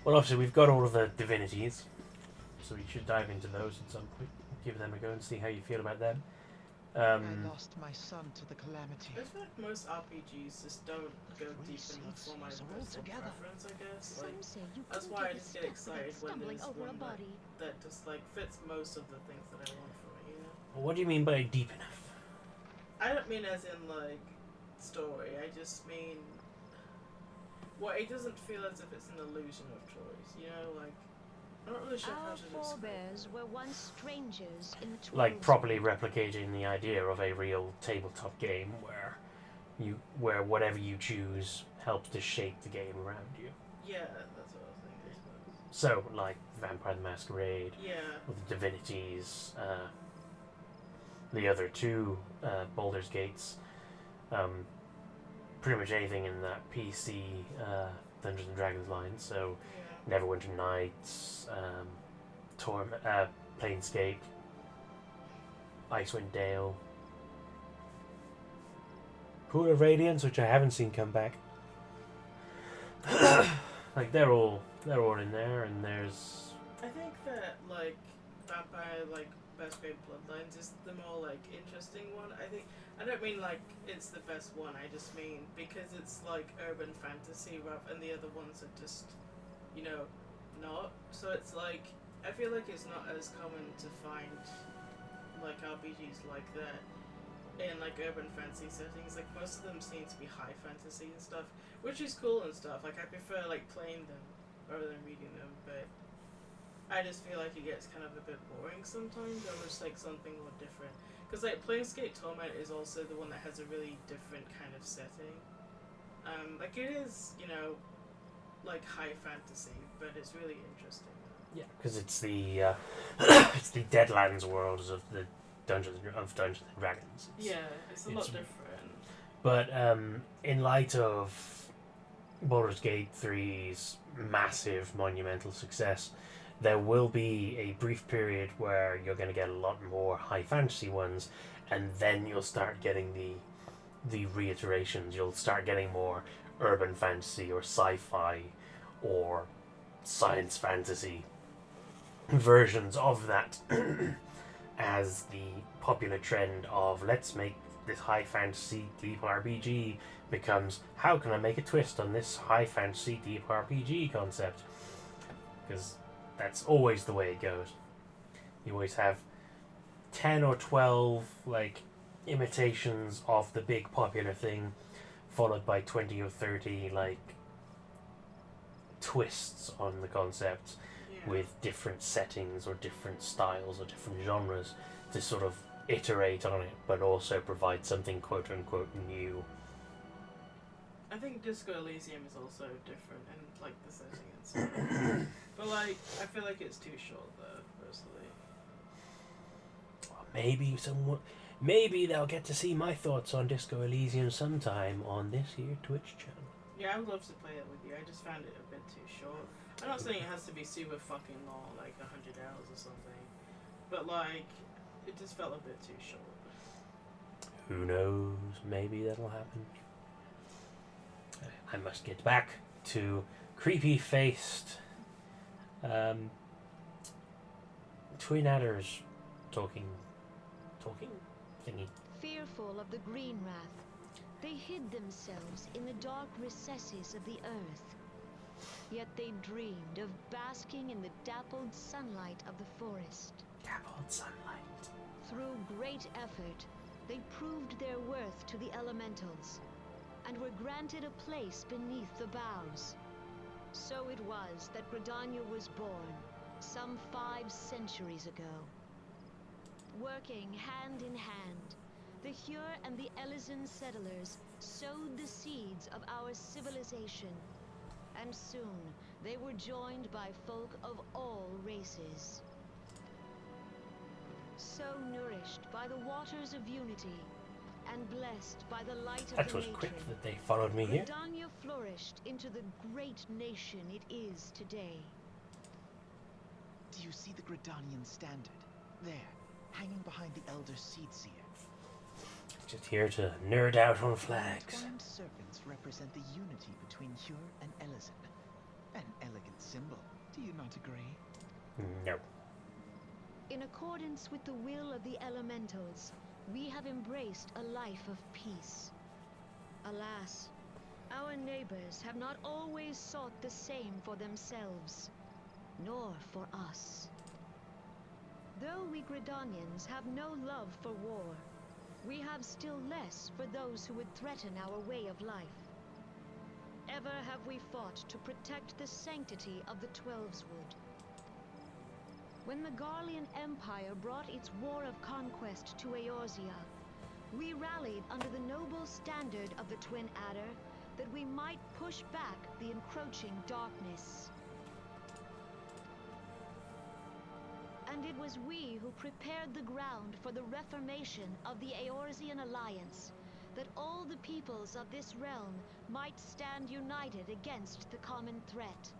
Well, obviously we've got all of the divinities, so we should dive into those at some point. Give them a go and see how you feel about them. I lost my son to the Calamity. I feel like most RPGs just don't go deep enough for my personal preference, I guess. Like, that's why I just get excited when there's one that just like fits most of the things that I want from it, you know? What do you mean by deep enough? I don't mean as in like story, I just mean, well, it doesn't feel as if it's an illusion of choice, you know? Like, I'm not really sure how Our to describe forebears were once strangers in the Like Twilight. properly replicating the idea of a real tabletop game where whatever you choose helps to shape the game around you. Yeah, that's what I was thinking, I suppose. So like Vampire the Masquerade, Yeah. or the Divinities, the other two Baldur's Gates. Pretty much anything in that PC Dungeons and Dragons line. So Yeah. Neverwinter Nights, Planescape, Icewind Dale, Pool of Radiance, which I haven't seen come back. Like they're all in there, and there's I think that like Vampire like Best Grade Bloodlines is the more like interesting one. I don't mean like it's the best one. I just mean because it's like urban fantasy and the other ones are just, you know, not. So it's like I feel like it's not as common to find like RPGs like that in like urban fantasy settings. Like most of them seem to be high fantasy and stuff, which is cool and stuff. Like I prefer like playing them rather than reading them, but I just feel like it gets kind of a bit boring sometimes. I wish like something more different. Because like Planescape Torment is also the one that has a really different kind of setting. Like it is, you know, like high fantasy, but it's really interesting. yeah, because it's the it's the Deadlands worlds of the Dungeons and Dragons. It's a lot different. But in light of Baldur's Gate 3's massive monumental success, there will be a brief period where you're going to get a lot more high fantasy ones, and then you'll start getting the reiterations. You'll start getting more urban fantasy or sci-fi or science fantasy versions of that as the popular trend of let's make this high fantasy deep RPG becomes how can I make a twist on this high fantasy deep RPG concept, because that's always the way it goes. You always have 10 or 12 like imitations of the big popular thing, followed by 20 or 30 like twists on the concept with different settings or different styles or different genres to sort of iterate on it, but also provide something quote unquote new. I think Disco Elysium is also different in like the setting and stuff. But like I feel like it's too short though, personally. Maybe they'll get to see my thoughts on Disco Elysium sometime on this here Twitch channel. Yeah, I would love to play it with you. I just found it a bit too short. I'm not saying it has to be super fucking long, like 100 hours or something, but like it just felt a bit too short. Who knows? Maybe that'll happen. I must get back to creepy-faced twin adders talking thingy. Fearful of the green wrath, they hid themselves in the dark recesses of the earth. Yet they dreamed of basking in the dappled sunlight of the forest. Dappled sunlight. Through great effort, they proved their worth to the elementals, and were granted a place beneath the boughs. So it was that Gridania was born, some 5 centuries ago. Working hand in hand, the Hyur and the Elysian settlers sowed the seeds of our civilization, and soon they were joined by folk of all races. So nourished by the waters of unity, and blessed by the light of That the was matron, quick that they followed me here. Gridania flourished into the great nation it is today. Do you see the Gridanian standard? There, hanging behind the Elder Seed Seer. Just here to nerd out on flags. Twined serpents represent the unity between Hyur and Elysian. An elegant symbol, do you not agree? No. In accordance with the will of the elementals, we have embraced a life of peace. Alas, our neighbors have not always sought the same for themselves, nor for us. Though we Gridanians have no love for war, we have still less for those who would threaten our way of life. Ever have we fought to protect the sanctity of the Twelveswood. When the Garlean Empire brought its war of conquest to Eorzea, we rallied under the noble standard of the Twin Adder that we might push back the encroaching darkness. And it was we who prepared the ground for the reformation of the Eorzean Alliance, that all the peoples of this realm might stand united against the common threat.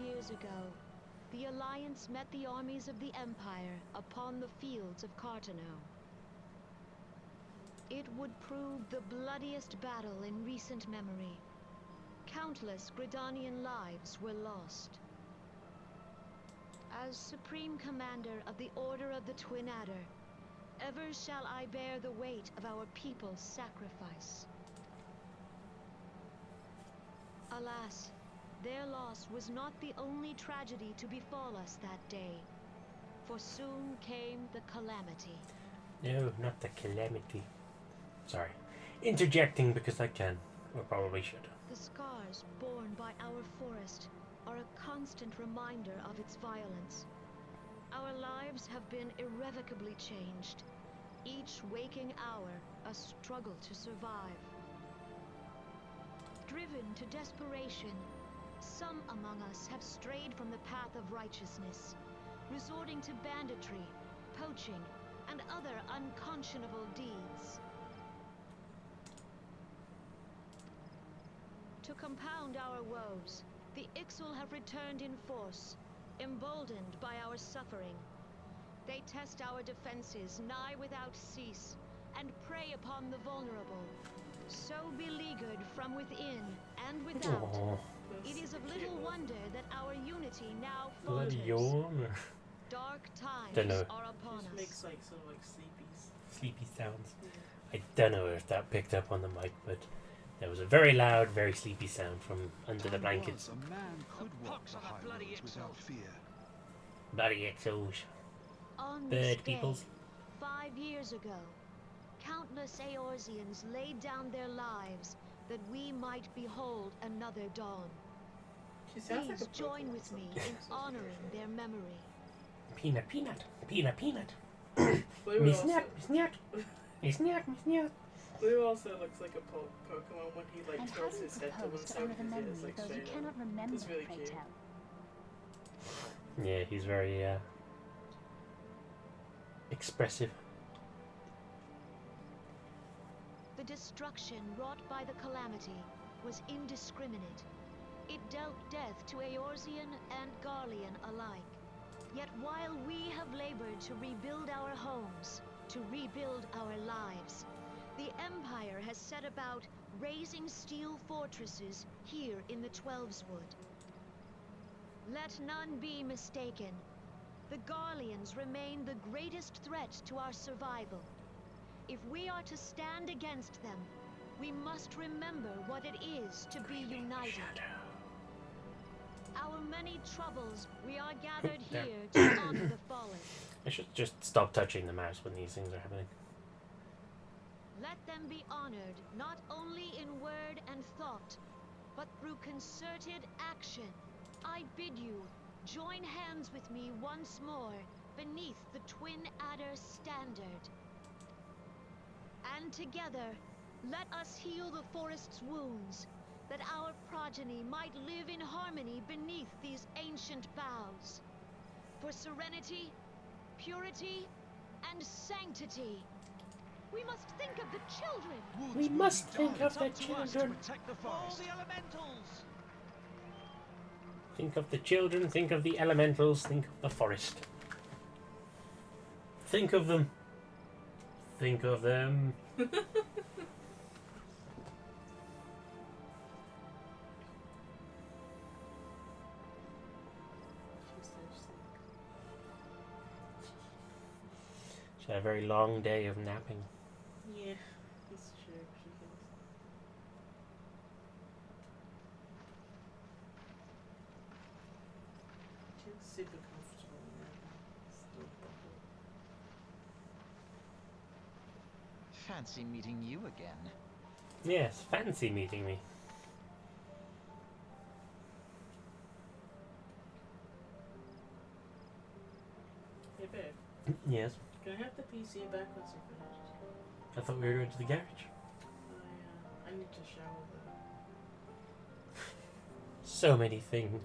Years ago, the Alliance met the armies of the Empire upon the fields of Cartano. It would prove the bloodiest battle in recent memory. Countless Gridanian lives were lost. As Supreme Commander of the Order of the Twin Adder, ever shall I bear the weight of our people's sacrifice. Alas, their loss was not the only tragedy to befall us that day, for soon came the Calamity. No, not the Calamity. Sorry. Interjecting because I can, or probably should. The scars borne by our forest are a constant reminder of its violence. Our lives have been irrevocably changed, each waking hour a struggle to survive. Driven to desperation, some among us have strayed from the path of righteousness, resorting to banditry, poaching, and other unconscionable deeds. To compound our woes, the Ixal have returned in force, emboldened by our suffering. They test our defenses nigh without cease, and prey upon the vulnerable, so beleaguered from within and without. Aww. It is of little wonder that our unity now Bloody falters. yawn. Dark Dunno. times are upon Just us. makes like sort of like sleepies. Sleepy sounds. Yeah. I don't know if that picked up on the mic, but there was a very loud, very sleepy sound from under the blankets. A man could walk the highways without fear. Bloody exos. On Bird this day, peoples. 5 years ago, countless Eorzeans laid down their lives that we might behold another dawn. She sounds Please like a join Pokemon with me something. in honoring their memory. Peanut, peanut, peanut, peanut. Blue Miss also, Nut, Miss Nut. Miss Nut, Miss Nut. Blue also looks like a Pokemon when he like And how tilts do you his head to one propose to side honor the with his memory ears of like those who straight cannot up. remember, That's really pray cute. tell? Yeah, he's very expressive. The destruction wrought by the Calamity was indiscriminate. It dealt death to Eorzean and Garlean alike. Yet while we have labored to rebuild our homes, to rebuild our lives, the Empire has set about raising steel fortresses here in the Twelveswood. Let none be mistaken. The Garleans remain the greatest threat to our survival. If we are to stand against them, we must remember what it is to be united. Our many troubles, we are gathered There. here to honor the fallen. I should just stop touching the mouse when these things are happening. Let them be honored not only in word and thought, but through concerted action. I bid you, join hands with me once more beneath the Twin Adder standard. And together, let us heal the forest's wounds, that our progeny might live in harmony beneath these ancient boughs. For serenity, purity, and sanctity, we must think of the children. We must think of the children. Protect the All forest. the elementals! Think of the children, think of the elementals, think of the forest. Think of them. Think of them. She had a very long day of napping. Yeah, it's true. She is. She's super comfortable now. Still bubble. Fancy meeting you again. Yes, fancy meeting me. Hey babe, Yes. can I have the PC back once you finish? I thought we were going to the garage. Oh yeah, I need to shower though. So many things.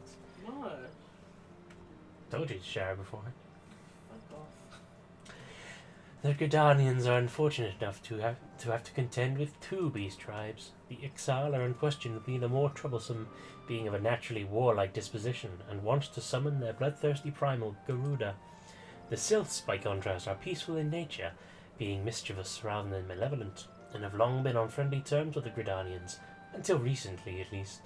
What? Told you to shower before. Fuck off. The Gridanians are unfortunate enough to have to contend with two beast tribes. The Ixal are unquestionably the more troublesome, being of a naturally warlike disposition, and want to summon their bloodthirsty primal Garuda. The Sylphs, by contrast, are peaceful in nature, being mischievous rather than malevolent, and have long been on friendly terms with the Gridanians, until recently at least.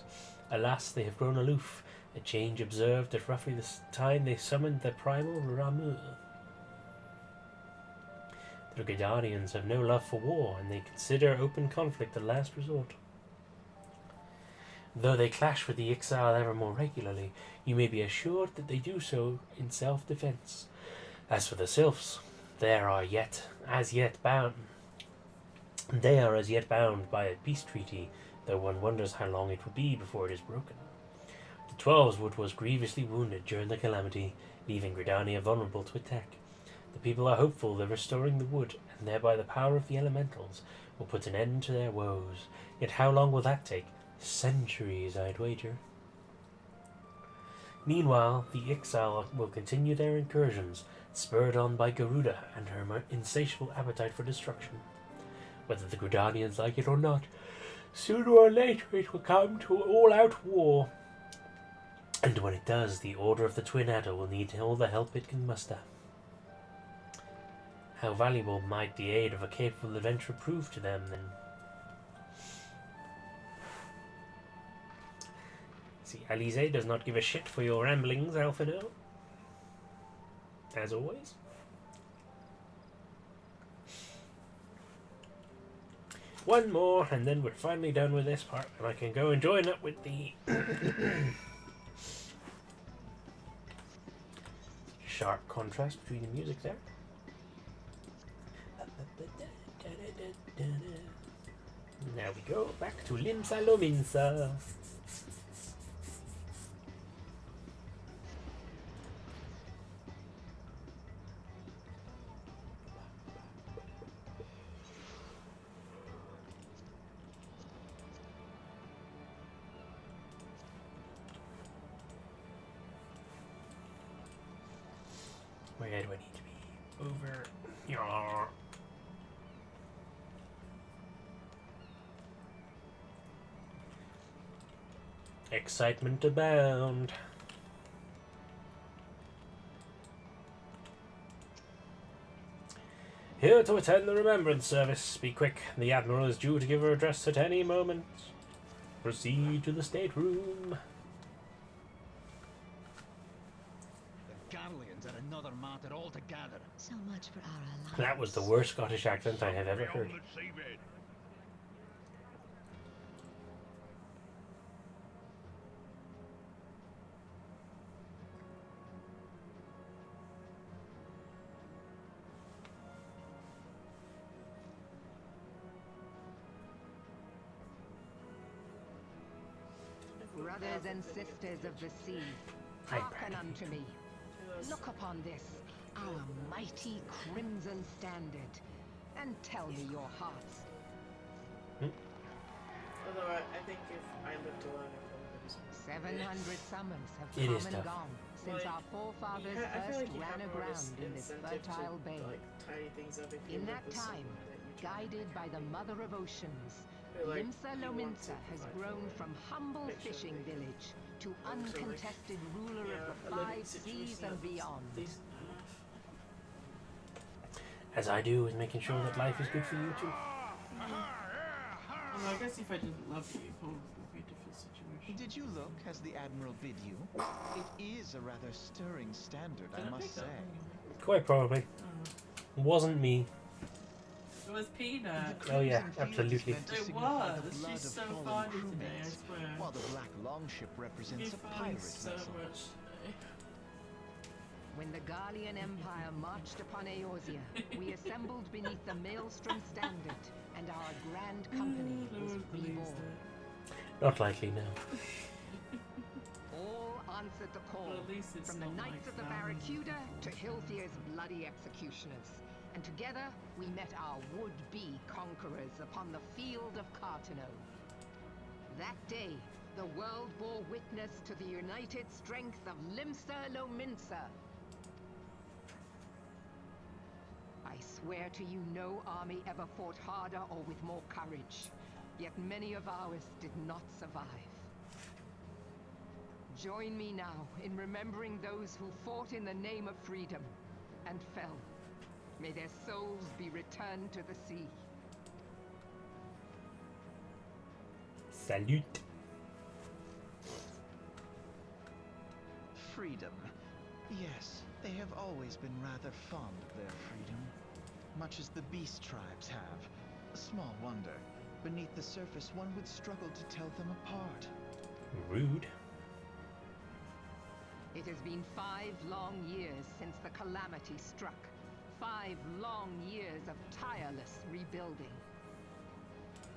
Alas, they have grown aloof, a change observed at roughly the time they summoned their primal Ramu. The Gridanians have no love for war, and they consider open conflict a last resort. Though they clash with the Ixal ever more regularly, you may be assured that they do so in self-defense. As for the Sylphs, they are as yet bound by a peace treaty, though one wonders how long it will be before it is broken. The Twelveswood was grievously wounded during the Calamity, leaving Gridania vulnerable to attack. The people are hopeful that restoring the wood, and thereby the power of the elementals, will put an end to their woes. Yet how long will that take? Centuries, I'd wager. Meanwhile, the Ixal will continue their incursions, spurred on by Garuda and her insatiable appetite for destruction. Whether the Gridanians like it or not, sooner or later it will come to all-out war. And when it does, the Order of the Twin Adder will need all the help it can muster. How valuable might the aid of a capable adventurer prove to them, then? See, Alize does not give a shit for your ramblings, Alfredo. As always. One more, and then we're finally done with this part, and I can go and join up with the sharp contrast between the music there. Now we go back to Limsa Lominsa. Where do I need to be? Over here. Excitement abound. Here to attend the remembrance service. Be quick. The Admiral is due to give her address at any moment. Proceed to the stateroom. The Garleans are another matter altogether. So much for our alliance. That was the worst Scottish accent I have ever heard. On the seabed. Brothers and sisters of the sea, hearken unto me. Look upon this, our mighty crimson standard, and tell me your hearts. Although I think if I lived alone, I probably would. 700 summers have It is come and tough. gone since our forefathers I feel first like you ran have more aground in this incentive fertile to, bay. like, tidy things up if you In live that with time, someone that you try. guided by the mother of oceans, Feel like Limsa you want Lominsa to has provide grown for from humble make sure fishing they- village to like, uncontested ruler yeah, of a the living 5 seas situation and that's beyond. decent enough. As I do with making sure that life is good for you too. Well, I guess if I didn't love you, it probably would be a different situation. Did you look as the Admiral bid you? It is a rather stirring standard, Did I must pick that say. one? Quite probably. Oh. Wasn't me. It was Peanut. The Oh, yeah, crimson field is absolutely. meant to It signify the was. blood She's of so fallen funny today, I crewmates, swear. while the black longship represents You a funny pirate so vessel. much today. When the Garlean Empire marched upon Eorzea, we assembled beneath the Maelstrom standard, and our grand company was Lord believes reborn. Not likely now. All answered the call, Well, at least it's from the not Knights like of the that. Barracuda to Hilthier's bloody executioners. and together we met our would-be conquerors upon the field of Cartano. That day, the world bore witness to the united strength of Limsa Lominsa. I swear to you, no army ever fought harder or with more courage, yet many of ours did not survive. Join me now in remembering those who fought in the name of freedom and fell. May their souls be returned to the sea. Salute. Freedom. Yes, they have always been rather fond of their freedom. Much as the beast tribes have. Small wonder. Beneath the surface, one would struggle to tell them apart. Rude. It has been 5 long years since the Calamity struck. 5 long years of tireless rebuilding.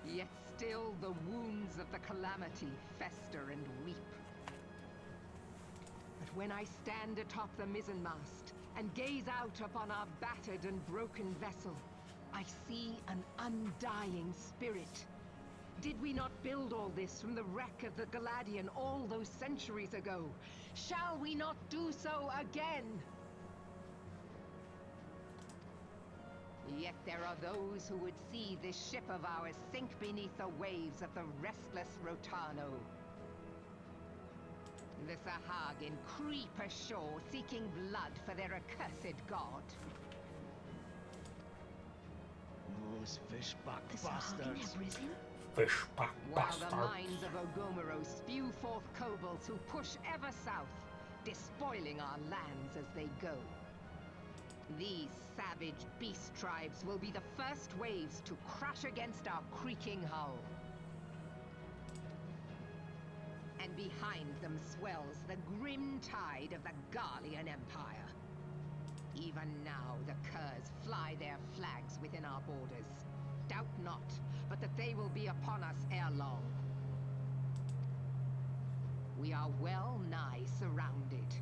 Yet still the wounds of the Calamity fester and weep. But when I stand atop the mizzenmast and gaze out upon our battered and broken vessel, I see an undying spirit. Did we not build all this from the wreck of the Galadian all those centuries ago? Shall we not do so again? Yet there are those who would see this ship of ours sink beneath the waves of the restless Rotano. The Sahagin creep ashore seeking blood for their accursed god. Those fishbuck The Sahagin have risen? Fishback While bastard. the mines of Ogomoro spew forth kobolds who push ever south, despoiling our lands as they go. These savage beast tribes will be the first waves to crash against our creaking hull. And behind them swells the grim tide of the Garlean Empire. Even now the Curs fly their flags within our borders. Doubt not, but that they will be upon us ere long. We are well nigh surrounded,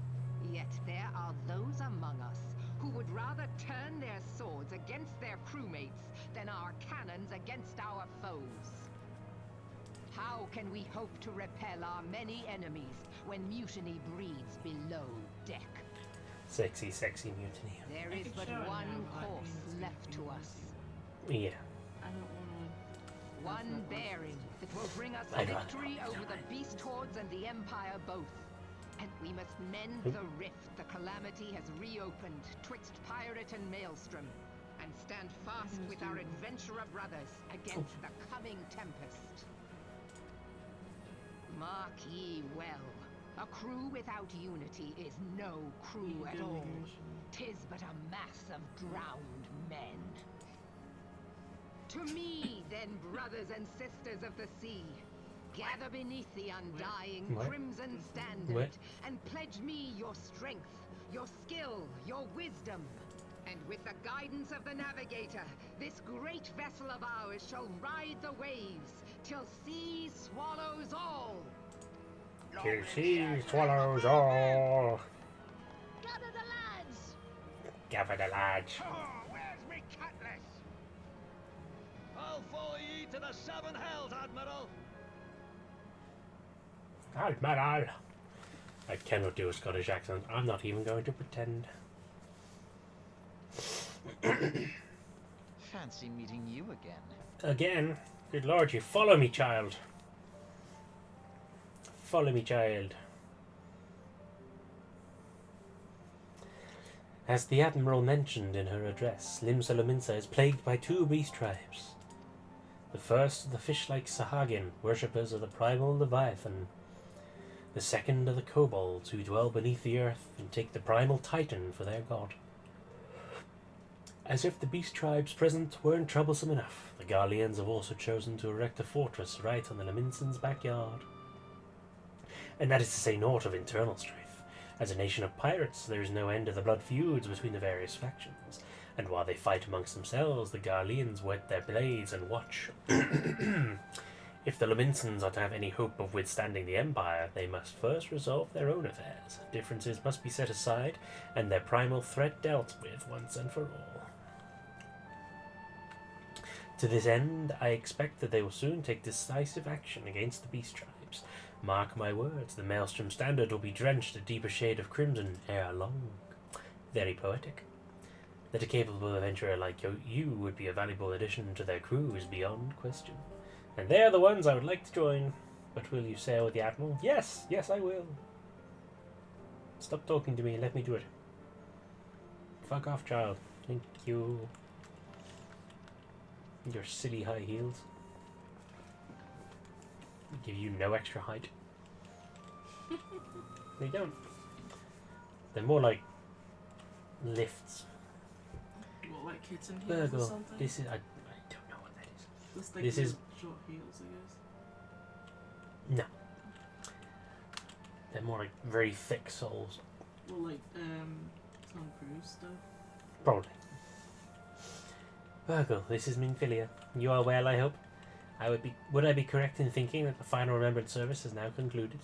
yet there are those among us who would rather turn their swords against their crewmates than our cannons against our foes. How can we hope to repel our many enemies when mutiny breeds below deck? Sexy, sexy mutiny. There is but one course left to us. Yeah. I don't want One bearing that will bring us I don't victory know. over the beast hordes and the Empire both. And we must mend the rift the Calamity has reopened twixt pirate and maelstrom, and stand fast with our adventurer brothers against the coming tempest. Mark ye well, a crew without unity is no crew at all. 'Tis but a mass of drowned men. To me, then, brothers and sisters of the sea, gather beneath the undying What? crimson standard, What? and pledge me your strength, your skill, your wisdom. And with the guidance of the navigator, this great vessel of ours shall ride the waves till sea swallows all. Till she swallows all. Gather the lads! Gather the lads. Oh, where's me cutlass? I'll follow ye to the 7 hells, Admiral. Admiral. I cannot do a Scottish accent. I'm not even going to pretend. Fancy meeting you again. Again? Good lord, you follow me, child. Follow me, child. As the Admiral mentioned in her address, Limsa Lominsa is plagued by 2 beast tribes. The first are the fish-like Sahagin, worshippers of the primal Leviathan. The second are the kobolds, who dwell beneath the earth and take the primal Titan for their god. As if the beast tribes present weren't troublesome enough, the Garleans have also chosen to erect a fortress right on the Laminsans' backyard. And that is to say naught of internal strife. As a nation of pirates, there is no end to the blood feuds between the various factions, and while they fight amongst themselves, the Garleans whet their blades and watch. If the Laminsans are to have any hope of withstanding the Empire, they must first resolve their own affairs. Differences must be set aside, and their primal threat dealt with once and for all. To this end, I expect that they will soon take decisive action against the beast tribes. Mark my words, the Maelstrom Standard will be drenched a deeper shade of crimson ere long. Very poetic. That a capable adventurer like you would be a valuable addition to their crew is beyond question. And they are the ones I would like to join. But will you sail with the Admiral? Yes, yes I will. Stop talking to me and let me do it. Fuck off, child. Thank you. Your silly high heels. Give you no extra height. They don't. They're more like lifts. What, like kitten heels or Burgle. something? This is I don't know what that is. It's like this is short heels, I guess. no. They're more like very thick soles. Well, like Tom Cruise stuff. Probably. Burgle, this is Minfilia. You are well, I hope. Would I be correct in thinking that the final remembrance service has now concluded?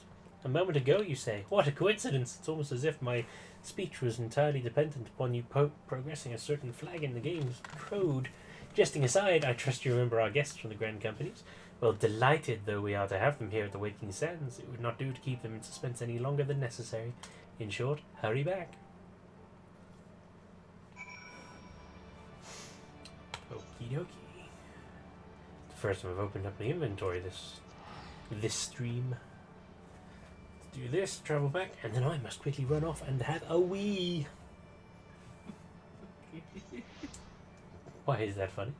A moment ago, you say. What a coincidence! It's almost as if my speech was entirely dependent upon you progressing a certain flag in the game's code. Jesting aside, I trust you remember our guests from the Grand Companies. Well, delighted though we are to have them here at the Waking Sands, it would not do to keep them in suspense any longer than necessary. In short, hurry back. Okie dokie. First time I've opened up my inventory this stream. Let's do this, travel back, and then I must quickly run off and have a wee. Why is that funny?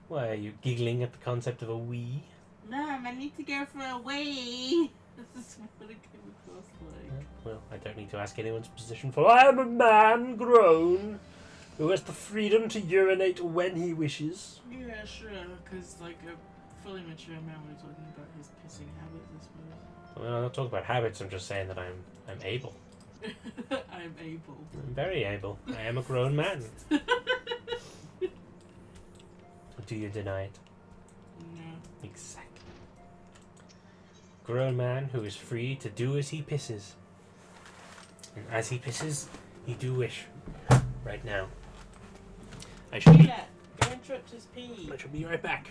Why are you giggling at the concept of a wee? Mom, I need to go for a wee. This is what it came across like. Well, I don't need to ask anyone's position, for I am a man grown who has the freedom to urinate when he wishes. Yeah, sure, because like a fully mature man, we're talking about his pissing habits, I suppose. Well, I'm not talking about habits, I'm just saying that I'm able. I'm able. I'm very able. I am a grown man. Do you deny it? No. Exactly. Grown man who is free to do as he pisses. And as he pisses, he do wish. Right now. I shall be interrupt his pee. I shall be right back.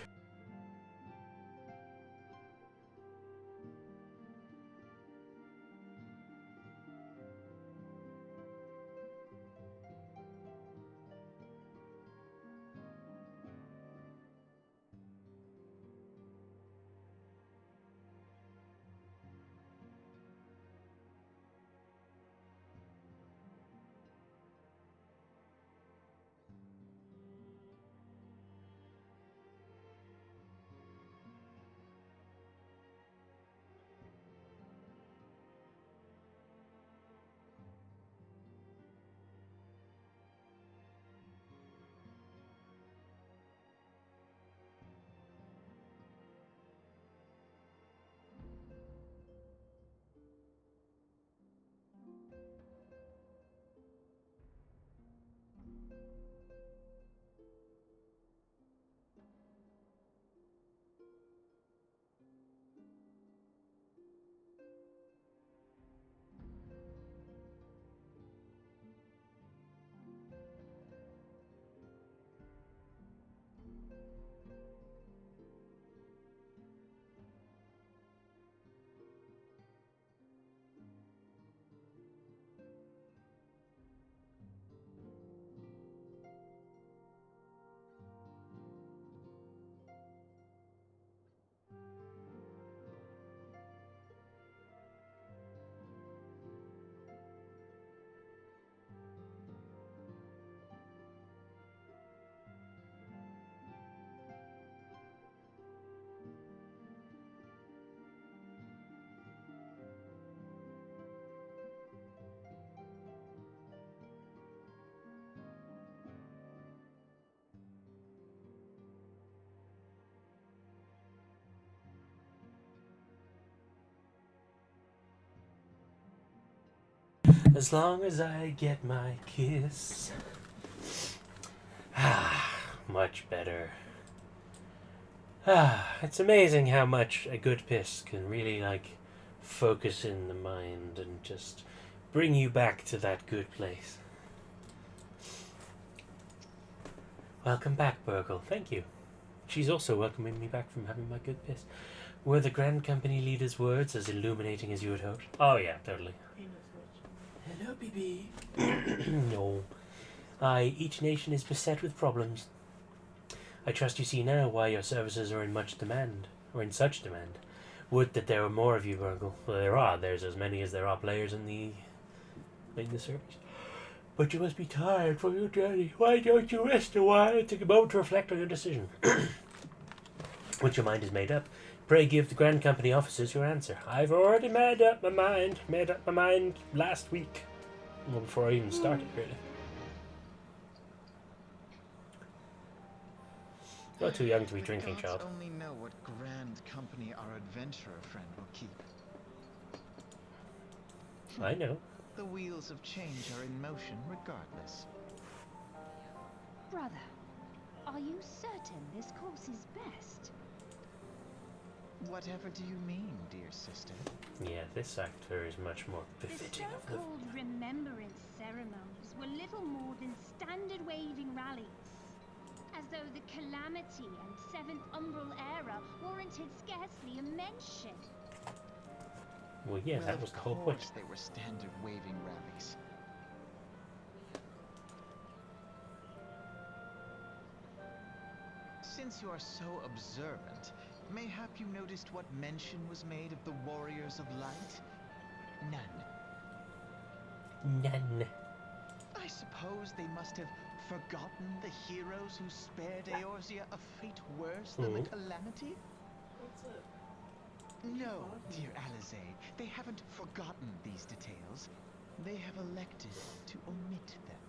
As long as I get my kiss. Much better. It's amazing how much a good piss can really, like, focus in the mind and just bring you back to that good place. Welcome back, Burgle. Thank you. She's also welcoming me back from having my good piss. Were the Grand Company leader's words as illuminating as you had hoped? Oh yeah, totally. Hello, BB. No. Aye, each nation is beset with problems. I trust you see now why your services are in much demand, or in such demand. Would that there were more of you, Burgle. Well, there are. There's as many as there are players in the service. But you must be tired from your journey. Why don't you rest a while and take a moment to reflect on your decision? Once your mind is made up, pray give the Grand Company officers your answer. I've already made up my mind last week. Well, before I even started, really. You're too young to be drinking, child. Only know what Grand Company our adventurer friend will keep. I know. The wheels of change are in motion regardless. Brother, are you certain this course is best? Whatever do you mean, dear sister? Yeah, this actor is much more The befitting of the... so-called remembrance ceremonies were little more than standard waving rallies. As though the Calamity and Seventh Umbral era warranted scarcely a mention. Well, yeah, that was the whole point. Of course they were standard waving rallies. Since you are so observant, mayhap you noticed what mention was made of the Warriors of Light? None. None. I suppose they must have forgotten the heroes who spared Eorzea a fate worse than the Calamity? What's it? No, dear Alize, they haven't forgotten these details. They have elected to omit them.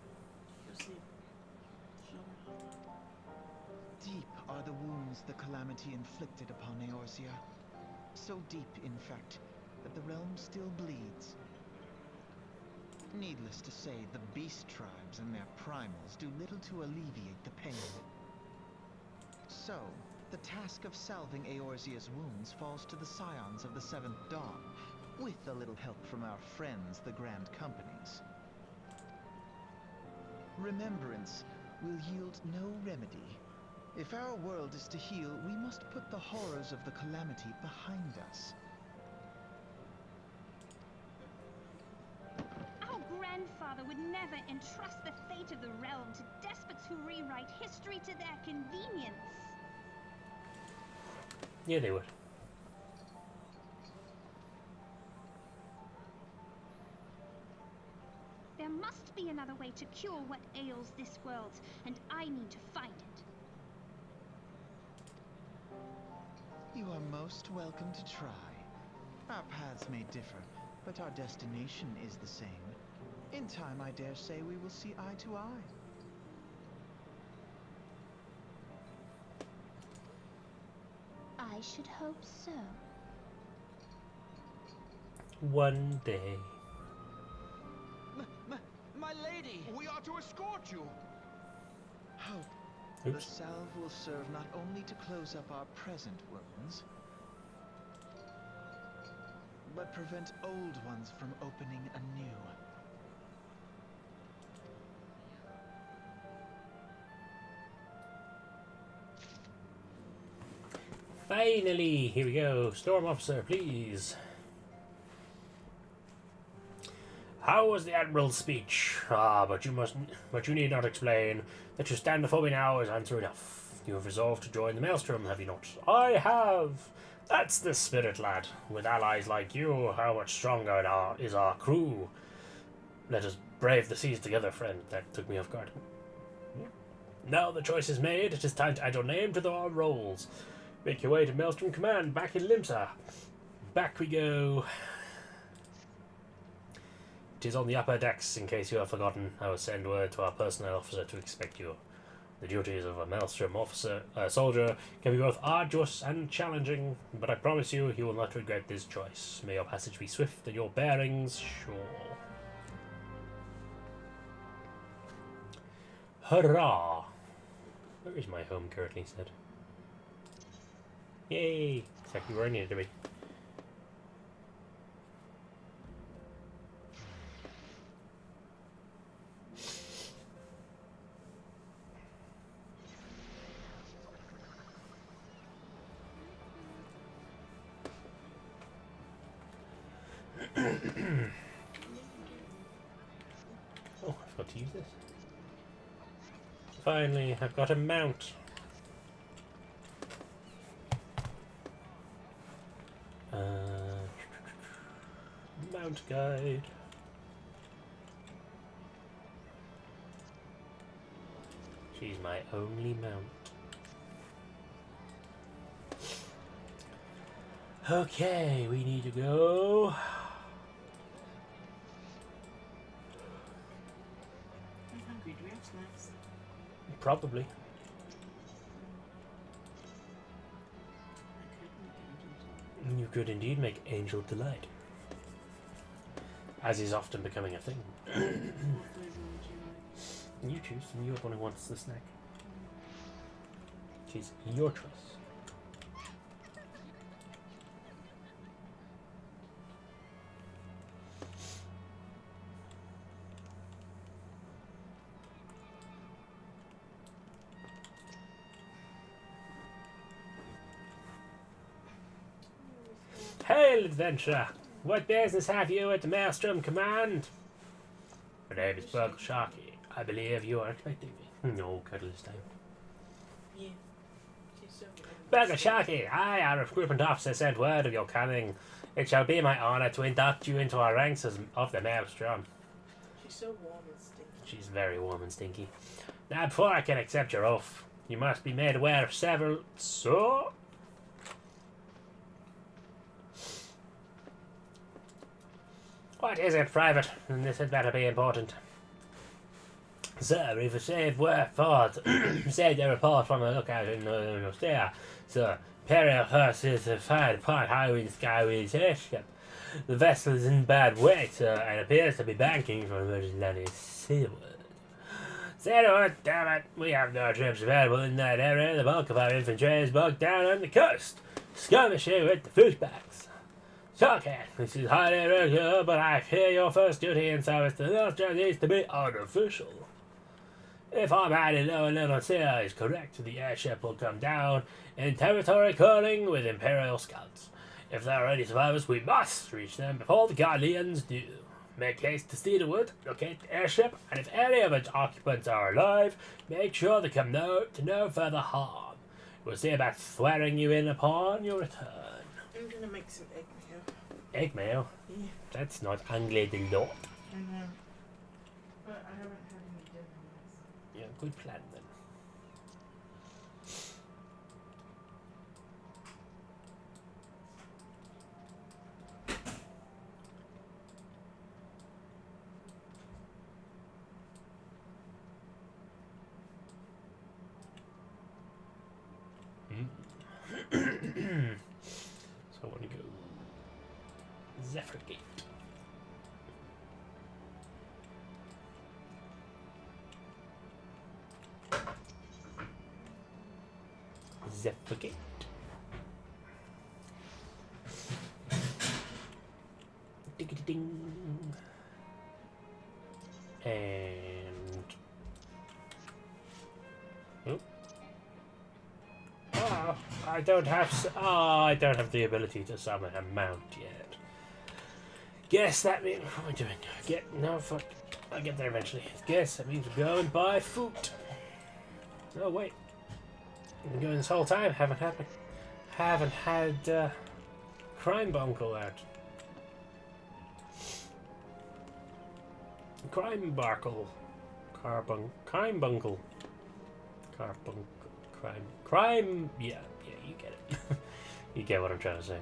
Deep are the wounds the Calamity inflicted upon Eorzea. So deep, in fact, that the realm still bleeds. Needless to say, the beast tribes and their primals do little to alleviate the pain. So, the task of salving Eorzea's wounds falls to the scions of the Seventh Dawn, with a little help from our friends, the Grand Companies. Remembrance will yield no remedy. If our world is to heal, we must put the horrors of the Calamity behind us. Our grandfather would never entrust the fate of the realm to despots who rewrite history to their convenience. Yeah, they would. There must be another way to cure what ails this world, and I need to find it. You are most welcome to try. Our paths may differ, but our destination is the same. In time, I dare say we will see eye to eye. I should hope so. One day. My lady! We are to escort you! Hope. Oops. The salve will serve not only to close up our present wounds, but prevent old ones from opening anew. Finally, here we go. Storm Officer, please. How was the Admiral's speech? But you need not explain. That you stand before me now is answer enough. You have resolved to join the Maelstrom, have you not? I have. That's the spirit, lad. With allies like you, how much stronger is our crew? Let us brave the seas together, friend. That took me off guard. Now the choice is made. It is time to add your name to the rolls. Make your way to Maelstrom Command, back in Limsa. Back we go. It is on the upper decks, in case you have forgotten. I will send word to our personnel officer to expect you. The duties of a Maelstrom soldier can be both arduous and challenging, but I promise you, you will not regret this choice. May your passage be swift and your bearings sure. Hurrah! Where is my home currently said? Yay! Exactly where I needed to be. Oh, I forgot to use this. Finally, I've got a mount. Mount guide. She's my only mount. Okay, we need to go. I'm hungry. Do we have snacks? Probably. You could indeed make Angel Delight. As is often becoming a thing. What flavor would you like? You choose, and you're the one who wants the snack. She's your choice. Hail, adventurer! What business have you at the Maelstrom Command? My name is Burgle Sharkey. I believe you are expecting me. No, cuddle this time. Yeah. She's so Burgle Sharkey, I, our recruitment officer, sent word of your coming. It shall be my honour to induct you into our ranks of the Maelstrom. She's so warm and stinky. She's very warm and stinky. Now, before I can accept your oath, you must be made aware of several... So... What is it, Private? And this had better be important. Sir, we've received word forward. Received a report from a lookout in Australia. Sir, Imperial forces have fired upon Highwind Skywind's airship. The vessel is in bad way, sir, and appears to be banking for emergency landing seaward. Seaward, damn it! We have no troops available in that area. The bulk of our infantry is bogged down on the coast, skirmishing with the Fushbacks. Sharkey, this is highly irregular, but I fear your first duty in service to the Nostra needs to be unofficial. If our man in Lower Little Sea is correct, the airship will come down in territory calling with Imperial scouts. If there are any survivors, we must reach them before the Guardians do. Make haste to cedarwood, locate the airship, and if any of its occupants are alive, make sure they come to no further harm. We'll see about swearing you in upon your return. I'm gonna make some egg mayo. Egg mayo? Yeah. That's not anglais de lot. I know. But I haven't had any dinner yet. Yeah, good plan then. So I want to go Zephyrgate. Zephyrgate. Ding-a-ding. And I don't have the ability to summon a mount yet. Guess that means what am I doing? Fuck. I'll get there eventually. Guess that means we're going by foot. Oh wait. I've been going this whole time. Haven't had Crime Bunkle out. Crime Barkle. Crime Bunkle. Crime. Yeah, you get it. You get what I'm trying to say.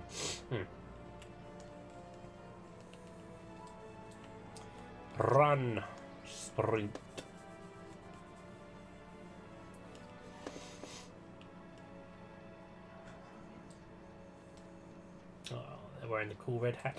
Run. Sprint. Oh, they're wearing the cool red hat.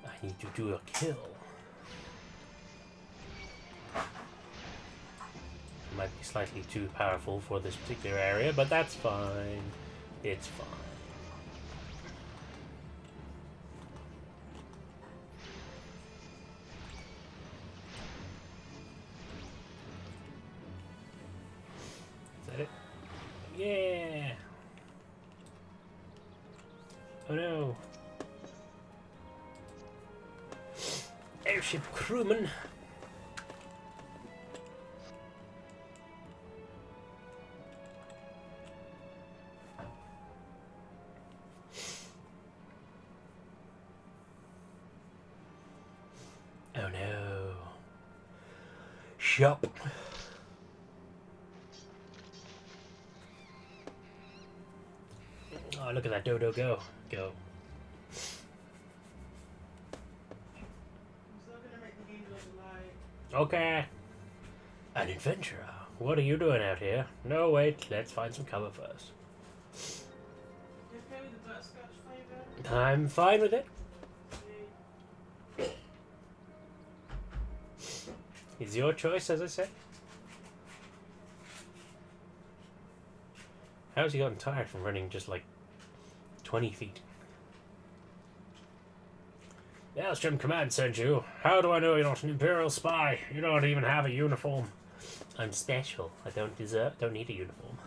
I need to do a kill. might be slightly too powerful for this particular area, but that's fine. It's fine. Is that it? Yeah! Oh no! Airship crewman! Oh no. Shop. Oh, look at that dodo go. Go. Okay. An adventurer. What are you doing out here? No, wait. Let's find some cover first. Okay with the butterscotch flavor? I'm fine with it. It's your choice, as I said. How's he gotten tired from running just like 20 feet? Maelstrom Command sent you. How do I know you're not an Imperial spy? You don't even have a uniform. I'm special. I don't need a uniform.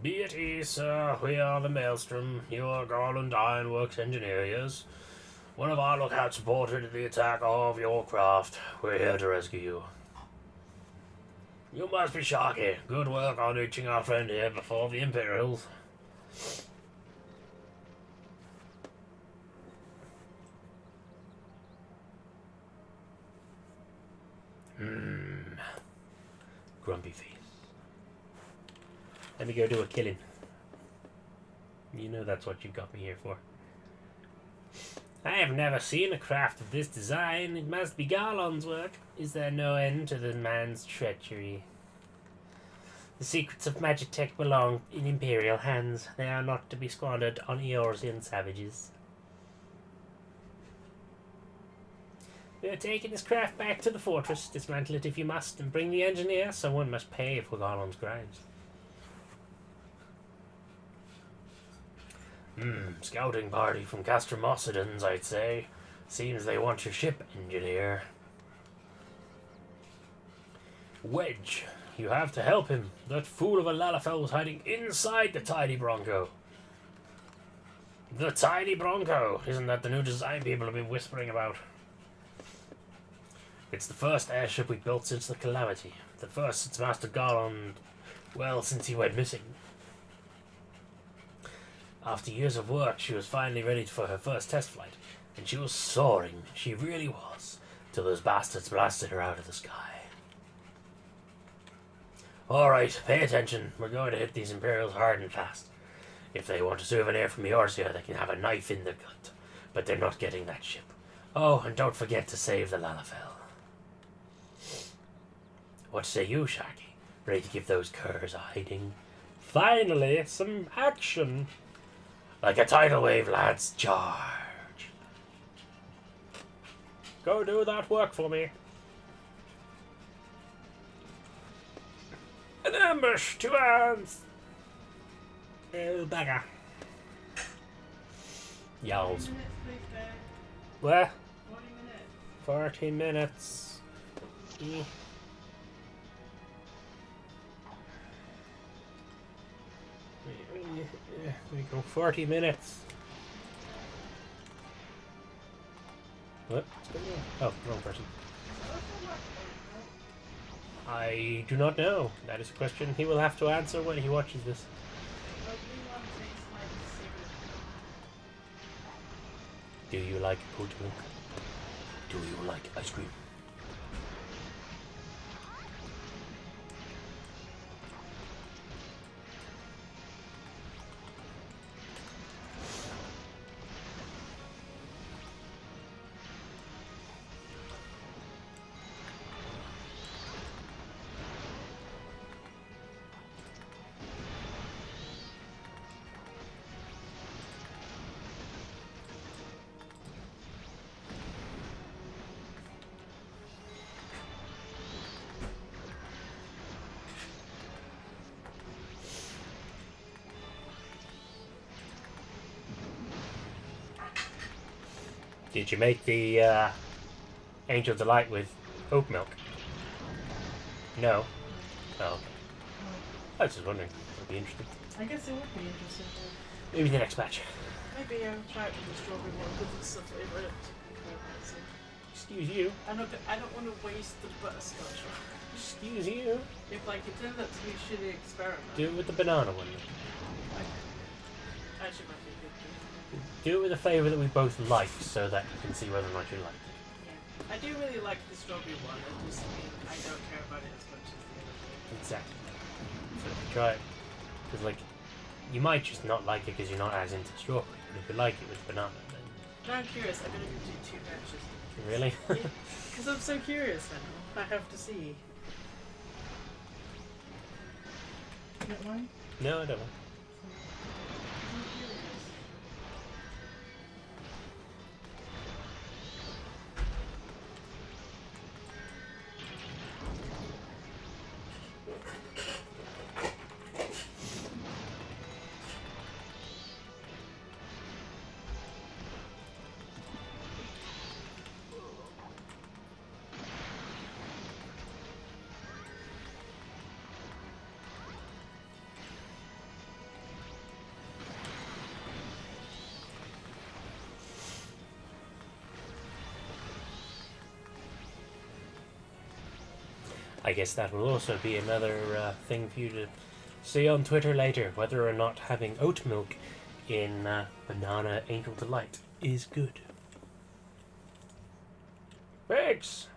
PEATIE, sir. We are the Maelstrom. You are Garland Ironworks engineers. One of our lookouts reported the attack of your craft. We're here to rescue you. You must be Sharkey. Good work on reaching our friend here before the Imperials. Grumpy face. Let me go do a killing. You know that's what you got me here for. I have never seen a craft of this design. It must be Garland's work. Is there no end to the man's treachery? The secrets of Magitech belong in Imperial hands. They are not to be squandered on Eorzean savages. We are taking this craft back to the fortress. Dismantle it if you must, and bring the engineer. Someone must pay for Garland's crimes. Scouting party from Castromossidans, I'd say. Seems they want your ship, engineer. Wedge, you have to help him. That fool of a Lalafell was hiding inside the tiny Bronco. The tiny Bronco! Isn't that the new design people have been whispering about? It's the first airship we built since the Calamity. The first since Master Garland, well, since he went missing. After years of work, she was finally ready for her first test flight, and she was soaring, she really was, till those bastards blasted her out of the sky. Alright, pay attention. We're going to hit these Imperials hard and fast. If they want a souvenir from Eorzea, they can have a knife in their gut, but they're not getting that ship. Oh, and don't forget to save the Lalafell. What say you, Sharkey? Ready to give those curs a hiding? Finally, some action! Like a tidal wave, lads, charge! Go do that work for me. An ambush! 2 hands! Oh, bagger. Yowls. 40 minutes, please, Dad. Where? 40 40 minutes. minutes. There we go, 40 minutes. What? What's going on? Oh, wrong person. I do not know. That is a question he will have to answer when he watches this. Do you like oat milk? Do you like ice cream? Did you make the Angel Delight with oat milk? No. Oh, okay. I was just wondering. That'd be interesting. I guess it would be interesting. Maybe the next batch. Maybe I'll try it with the strawberry one because it's the favourite. Excuse you. I don't want to waste the butterscotch one. Excuse you. If like it turns out to be a shitty experiment. Do it with the banana one. Actually, might be good too. Do it with a flavour that we both like, so that you can see whether or not you like it. Yeah. I do really like the strawberry one. I just mean I don't care about it as much as the other two. Exactly. So if you try it, because like, you might just not like it because you're not as into strawberry, but if you like it with banana, then... Now I'm curious. I'm gonna do 2 batches. Really? Because I'm so curious now. I have to see. You don't mind? No, I don't. I guess that will also be another thing for you to see on Twitter later, whether or not having oat milk in Banana Angel Delight is good. Thanks!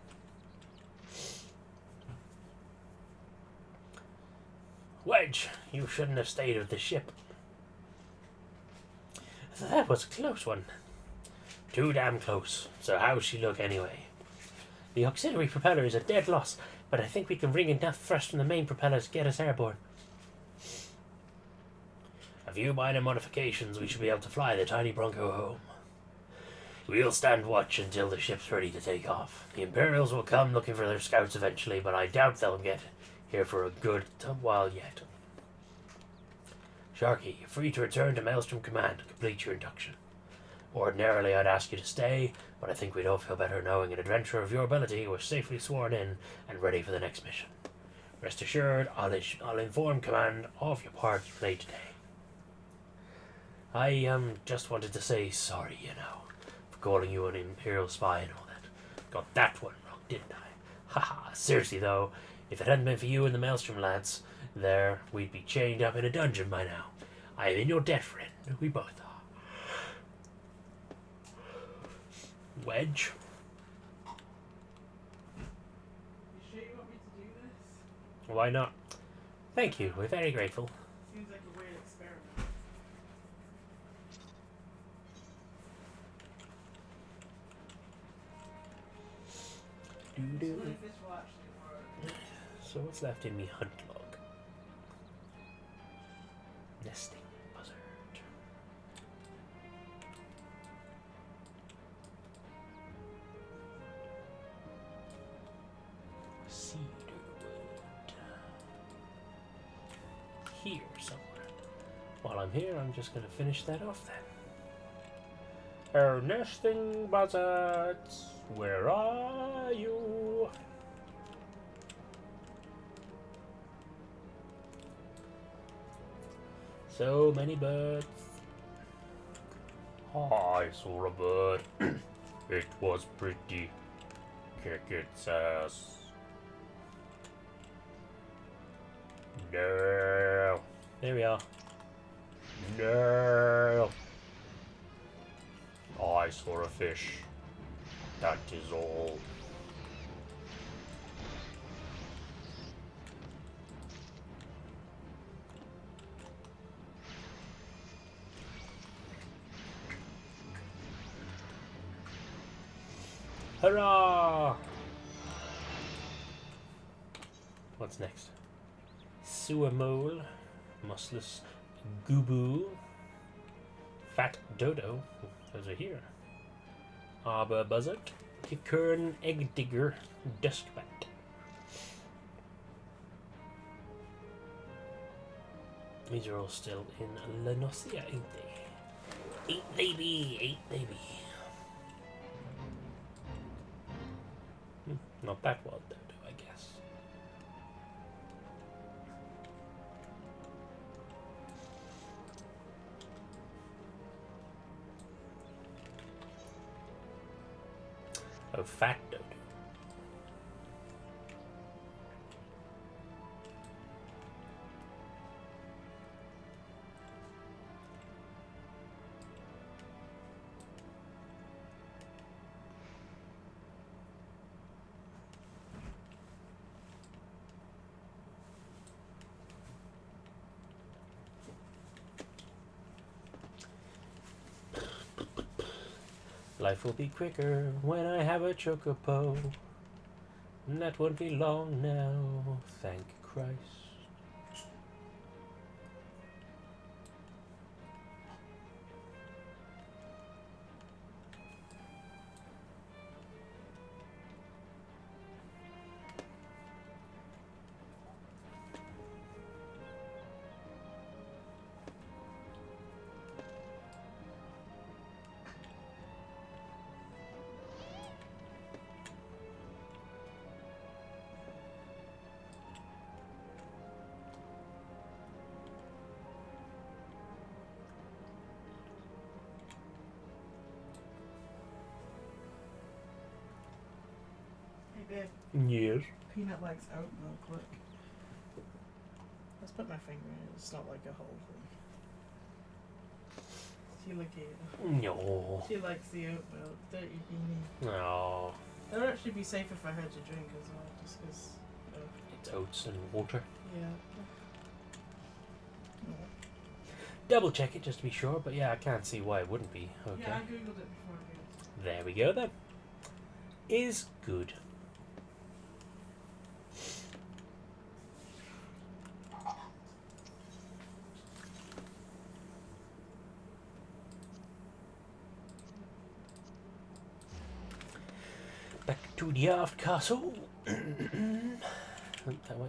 Wedge, you shouldn't have stayed with the ship. That was a close one. Too damn close. So how's she look anyway? The auxiliary propeller is a dead loss, but I think we can wring enough thrust from the main propeller to get us airborne. A few minor modifications, we should be able to fly the tiny Bronco home. We'll stand watch until the ship's ready to take off. The Imperials will come looking for their scouts eventually, but I doubt they'll get here for a good while yet. Sharkey, you're free to return to Maelstrom Command to complete your induction. Ordinarily, I'd ask you to stay, but I think we'd all feel better knowing an adventurer of your ability was safely sworn in and ready for the next mission. Rest assured, I'll inform Command of your part play today. I just wanted to say sorry, for calling you an Imperial spy and all that. Got that one wrong, didn't I? Haha, seriously though, if it hadn't been for you and the Maelstrom lads, we'd be chained up in a dungeon by now. I am in your debt, friend. We both are. Wedge. You sure you want me to do this? Why not? Thank you, we're very grateful. Seems like a weird experiment. Doo-doo. I wonder if this will actually work. So what's left in me hunt log? Nesting buzzard. Cedar wood. Here somewhere. While I'm here, I'm just going to finish that off then. Oh, nesting buzzards, where are you? So many birds. I saw a bird. It was pretty. Kick its ass. No. There we are. No. I saw a fish. That is all. Hurrah! What's next? Sewer mole, muskless gooboo, fat dodo. Those are here. Arbor buzzard, kikern egg digger, duskbat. These are all still in Lenosia, ain't they? Ain't they be? Not that wild dodo, I guess. Oh, fat dodo. Life will be quicker when I have a chocobo. And that won't be long now, thank Christ. Hey babe, Yes. Peanut likes oat milk, look. Let's put my finger in it, it's not like a whole thing. She look at No. She likes the oat milk, don't you, Beanie? No. It would actually be safer for her to drink as well, just because. It's oats and water. Yeah. Double check it just to be sure, but yeah, I can't see why it wouldn't be. Okay. Yeah, I googled it before I did. There we go then. Is good. Back to the aft castle. That way.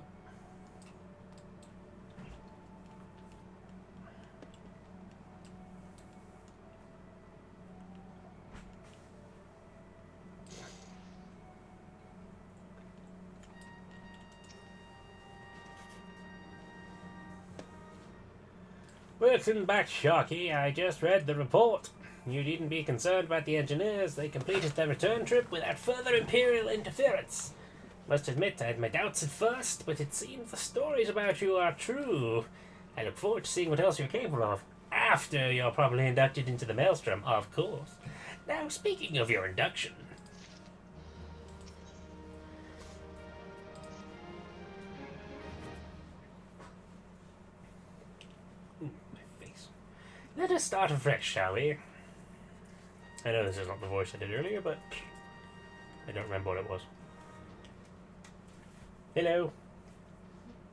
Welcome back, Sharkey. I just read the report. You needn't be concerned about the engineers. They completed their return trip without further Imperial interference. Must admit, I had my doubts at first, but it seems the stories about you are true. I look forward to seeing what else you're capable of. After you're properly inducted into the Maelstrom, of course. Now, speaking of your induction... my face. Let us start afresh, shall we? I know this is not the voice I did earlier, but I don't remember what it was. Hello.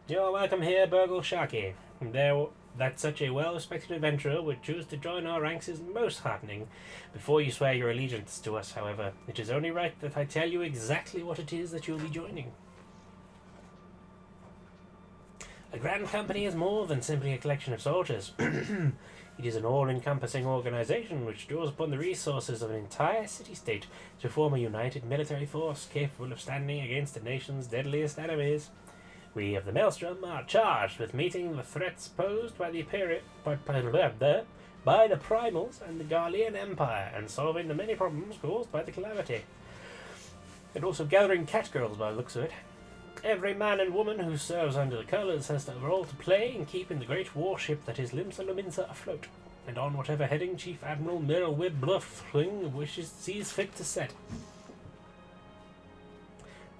You're welcome here, Burgle Sharkey. That such a well-respected adventurer would choose to join our ranks is most heartening. Before you swear your allegiance to us, however, it is only right that I tell you exactly what it is that you'll be joining. A grand company is more than simply a collection of soldiers. It is an all-encompassing organization which draws upon the resources of an entire city-state to form a united military force capable of standing against the nation's deadliest enemies. We of the Maelstrom are charged with meeting the threats posed by the by the Primals and the Garlean Empire, and solving the many problems caused by the Calamity. And also gathering catgirls by the looks of it. Every man and woman who serves under the colours has a role to play in keeping the great warship that is Limsa Lominsa afloat, and on whatever heading Chief Admiral Merylwib Bluffling sees fit to set.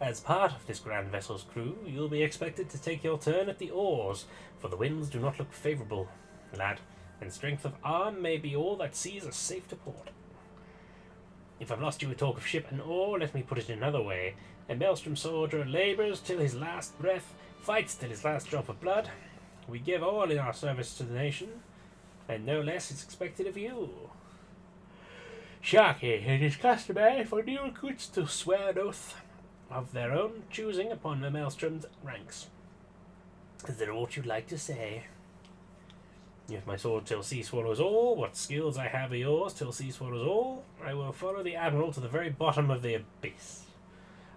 As part of this grand vessel's crew, you'll be expected to take your turn at the oars, for the winds do not look favourable, lad, and strength of arm may be all that sees us safe to port. If I've lost you with talk of ship and oar, let me put it another way. A Maelstrom soldier labours till his last breath, fights till his last drop of blood. We give all in our service to the nation, and no less is expected of you. Sharkey, it is customary for new recruits to swear an oath of their own choosing upon the Maelstrom's ranks. Is there aught you'd like to say? If my sword till sea swallows all, what skills I have are yours till sea swallows all, I will follow the Admiral to the very bottom of the abyss.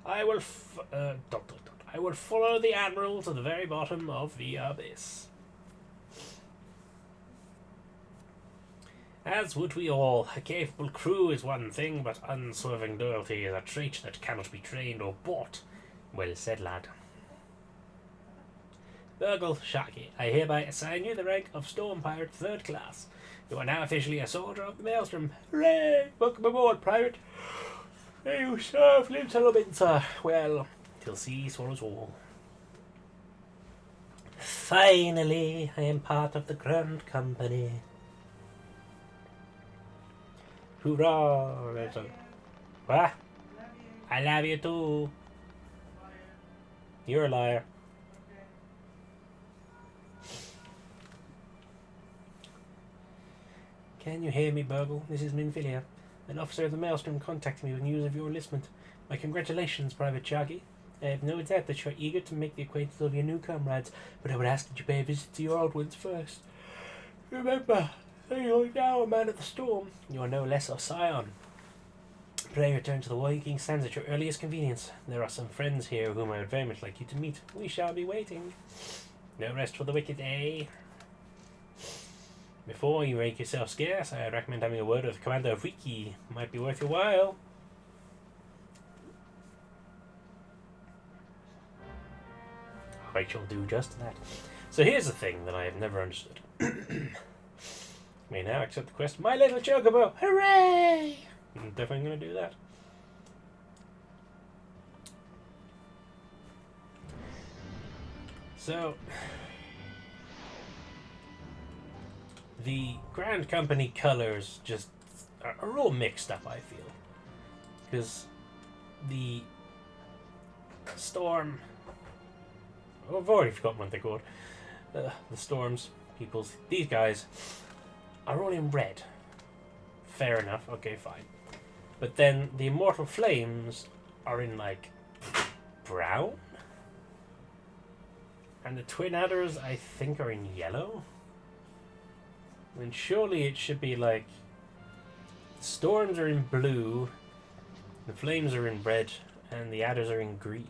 I will I will follow the Admiral to the very bottom of the abyss. As would we all. A capable crew is one thing, but unswerving loyalty is a trait that cannot be trained or bought. Well said, lad. Burgle, Sharkey, I hereby assign you the rank of Storm Pirate 3rd Class. You are now officially a soldier of the Maelstrom. Hooray! Welcome aboard, pirate. May you serve little Winter well, till sea swallows all. Finally, I am part of the Grand Company. Hoorah! What? I love you too. You're a liar. Can you hear me, Burgle? This is Minfilia. An officer of the Maelstrom contacted me with news of your enlistment. My congratulations, Private Sharkey. I have no doubt that you are eager to make the acquaintance of your new comrades, but I would ask that you pay a visit to your old ones first. Remember, though you are now a man of the storm, you are no less a scion. Pray return to the Viking Sands at your earliest convenience. There are some friends here whom I would very much like you to meet. We shall be waiting. No rest for the wicked, eh? Before you make yourself scarce, I recommend having a word with Commander Riki. Might be worth your while. I shall do just that. So here's the thing that I have never understood. May now accept the quest. My little chocobo! Hooray! I'm definitely going to do that. So, the Grand Company colors just are all mixed up, I feel. Because the Storm... Oh, I've already forgotten what they're called. The Storms, peoples, these guys are all in red. Fair enough, okay, fine. But then the Immortal Flames are in, like, brown? And the Twin Adders, I think, are in yellow? And surely it should be, like, the Storms are in blue, the Flames are in red, and the Adders are in green.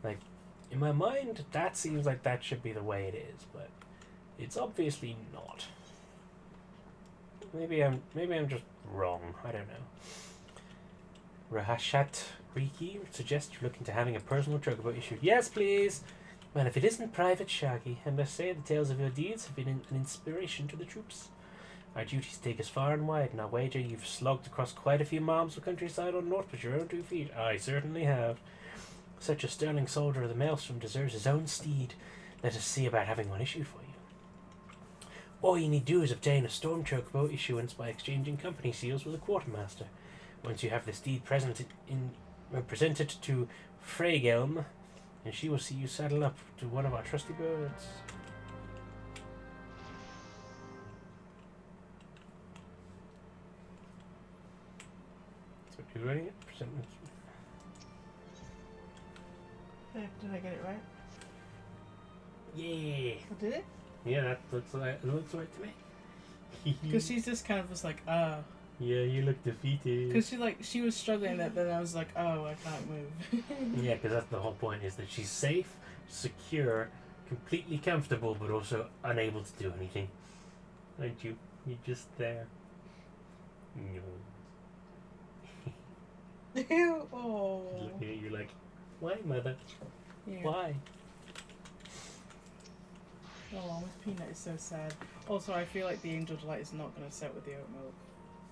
Like, in my mind, that seems like that should be the way it is, but it's obviously not. Maybe I'm just wrong. I don't know. Rahashat Riki suggests you're looking to having a personal chocobo issued. Yes, please. Well, if it isn't Private Sharkey, I must say the tales of your deeds have been an inspiration to the troops. Our duties take us far and wide, and I wager you've slogged across quite a few miles of countryside on north with your own 2 feet. I certainly have. Such a sterling soldier of the Maelstrom deserves his own steed. Let us see about having one issued for you. All you need do is obtain a Storm Chocobo issuance by exchanging company seals with a quartermaster. Once you have the steed presented to Freygelm, and she will see you saddle up to one of our trusty birds. So you're writing it? Presentment. Did I get it right? Yeah. Oh, did it? Yeah, that looks right to me. Because she's just kind of just like, Yeah, you look defeated. Because she was struggling that, then I was like, oh, I can't move. Yeah, because that's the whole point, is that she's safe, secure, completely comfortable, but also unable to do anything. Aren't you? You're just there. No. Oh. Look at you, you're like, why, mother? Yeah. Why? Oh, with Peanut is so sad. Also, I feel like the Angel Delight is not going to set with the oat milk.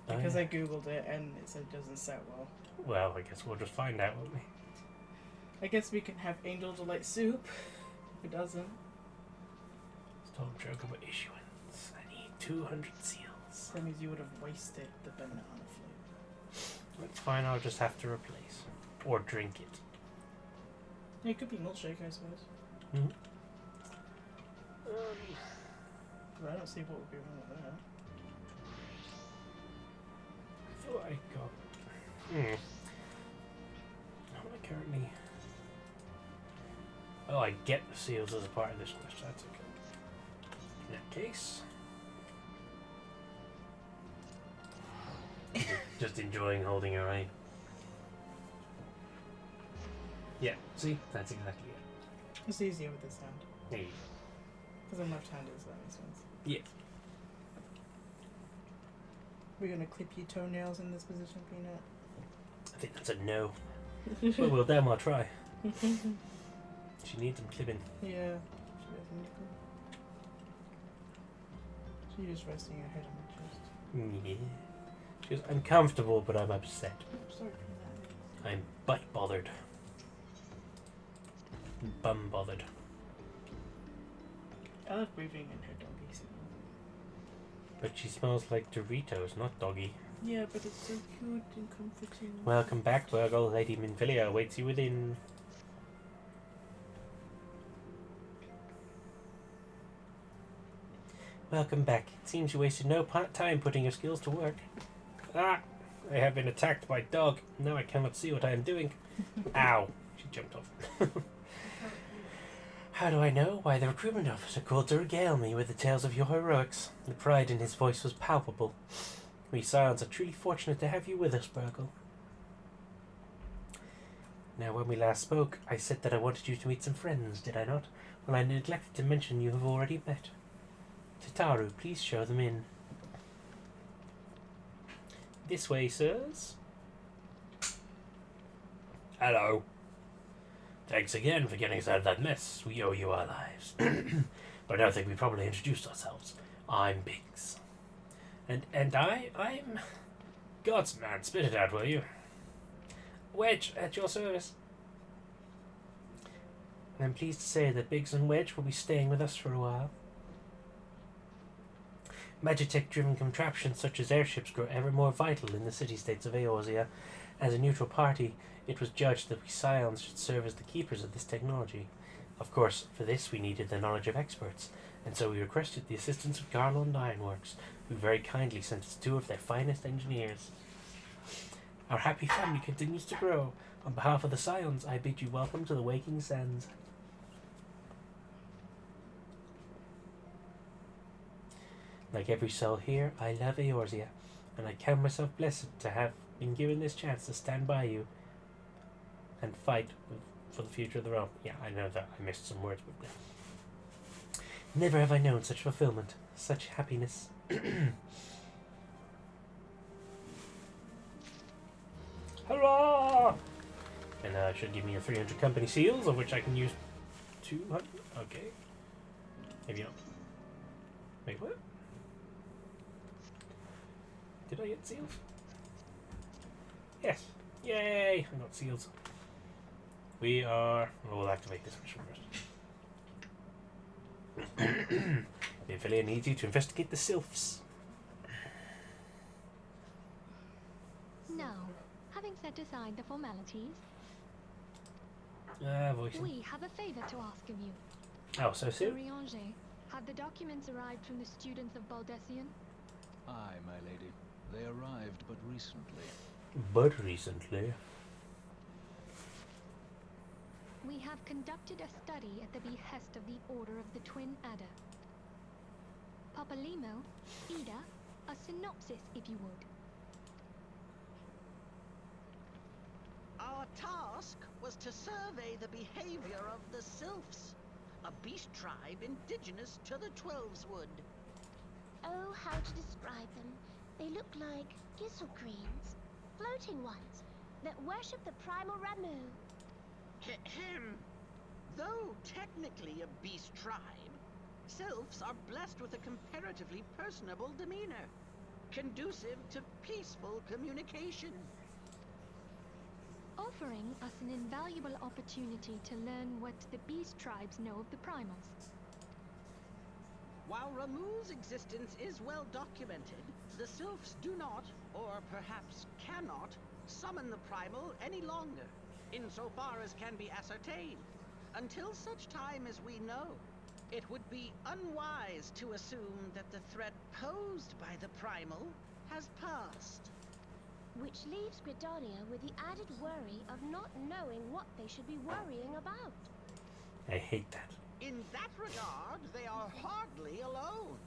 Because I googled it and it said it doesn't set well. Well, I guess we'll just find out, won't we? I guess we can have Angel Delight soup. If it doesn't. Storm Chocobo issuance. I need 200 seals. That means you would have wasted the banana flavor. That's fine, I'll just have to replace. Or drink it. Yeah, it could be milkshake, I suppose. Mm-hmm. But I don't see what would be wrong with that. I thought I got... How am I currently... Oh, I get the seals as a part of this quest. That's okay. In that case... just enjoying holding her eye. Yeah, see? That's exactly it. It's easier with this hand. Hey. Because I'm left-handed, so that makes sense. Yeah. We're gonna clip your toenails in this position, Peanut. I think that's a no. Well, damn, I'll try. She needs them clipping. Yeah. She doesn't need to. She's just resting her head on my chest. Yeah. She goes, I'm comfortable, but I'm upset. Sorry, Peanut. I'm butt bothered. Bum bothered. I love breathing in her doggy signal. But she smells like Doritos, not doggy. Yeah, but it's so cute and comforting. Welcome back, Burgle. Lady Minfilia awaits you within. Welcome back. It seems you wasted no time putting your skills to work. Ah! I have been attacked by dog. Now I cannot see what I am doing. Ow! She jumped off. How do I know? Why, the recruitment officer called to regale me with the tales of your heroics. The pride in his voice was palpable. We Scions are truly fortunate to have you with us, Burgle. Now, when we last spoke, I said that I wanted you to meet some friends, did I not? Well, I neglected to mention you have already met. Tataru, please show them in. This way, sirs. Hello. Thanks again for getting us out of that mess. We owe you our lives. But I don't think we properly introduced ourselves. I'm Biggs. And I'm God's man. Spit it out, will you? Wedge, at your service. I'm pleased to say that Biggs and Wedge will be staying with us for a while. Magitech-driven contraptions such as airships grow ever more vital in the city-states of Eorzea. As a neutral party, it was judged that we Scions should serve as the keepers of this technology. Of course, for this we needed the knowledge of experts, and so we requested the assistance of Garland Ironworks, who very kindly sent us 2 of their finest engineers. Our happy family continues to grow. On behalf of the Scions, I bid you welcome to the Waking Sands. Like every soul here, I love Eorzea, and I count myself blessed to have been given this chance to stand by you and fight for the future of the realm. Yeah, I know that I missed some words, but never have I known such fulfillment, such happiness. Hurrah! And should give me a 300 company seals, of which I can use 200. Okay. Maybe not. Wait, what? Did I get seals? Yes. Yay! I got seals. We are... We'll activate this mission first. The affiliate needs you to investigate the sylphs. Now, having set aside the formalities, Voicing. we have a favor to ask of you. Oh, so soon? Rianger, have the documents arrived from the students of Baldessian? Aye, my lady. They arrived but recently. But recently. We have conducted a study at the behest of the Order of the Twin Adder. Papalimo, Ida, a synopsis, if you would. Our task was to survey the behavior of the sylphs, a beast tribe indigenous to the Twelveswood. Oh, how to describe them. They look like gizzle greens, floating ones, that worship the primal Ramu. Ahem. Though technically a beast tribe, sylphs are blessed with a comparatively personable demeanor, conducive to peaceful communication. Offering us an invaluable opportunity to learn what the beast tribes know of the primals. While Ramu's existence is well documented, the sylphs do not, or perhaps cannot, summon the primal any longer, insofar as can be ascertained. Until such time as we know, it would be unwise to assume that the threat posed by the primal has passed. Which leaves Gridania with the added worry of not knowing what they should be worrying about. I hate that. In that regard, they are hardly alone.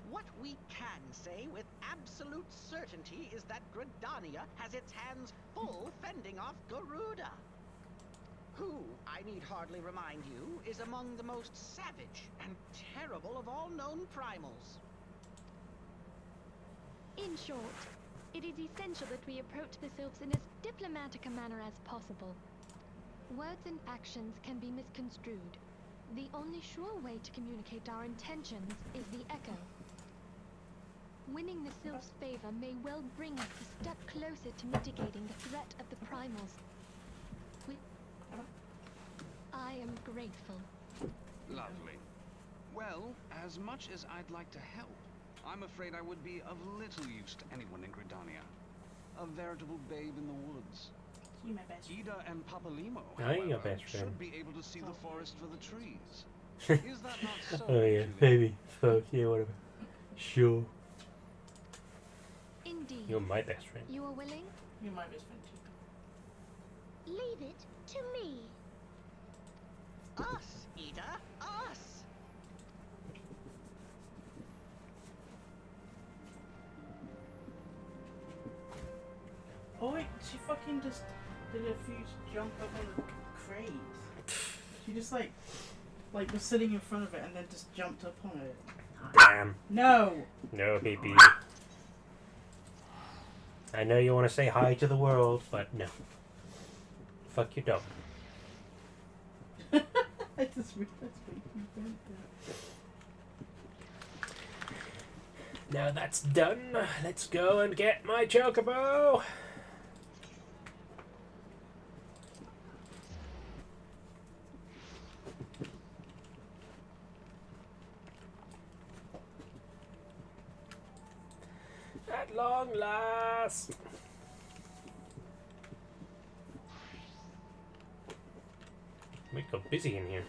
What we can say with absolute certainty is that Gridania has its hands full fending off Garuda. who, I need hardly remind you, is among the most savage and terrible of all known primals. In short, it is essential that we approach the sylphs in as diplomatic a manner as possible. Words and actions can be misconstrued. The only sure way to communicate our intentions is the echo. Winning the sylphs' favor may well bring us a step closer to mitigating the threat of the primals. I am grateful. Lovely. Well, as much as I'd like to help, I'm afraid I would be of little use to anyone in Gridania. A veritable babe in the woods. You my best friend. Ida and Papalimo, I ain't your however, best friend. should be able to see the forest for the trees. Is that not so? Oh yeah, Julie? maybe. So yeah, whatever. Sure. Indeed. You're my best friend. You are willing? You're my best friend too. Leave it to me. Us, Ida, us! Oh wait, she fucking just did a huge jump up on the crate. She just like was sitting in front of it and then just jumped up on it. Damn. No! No, baby. I know you want to say hi to the world, but no. Fuck your dog. I just realized what you meant there. Now that's done, let's go and get my chocobo. At long last. We got busy in here.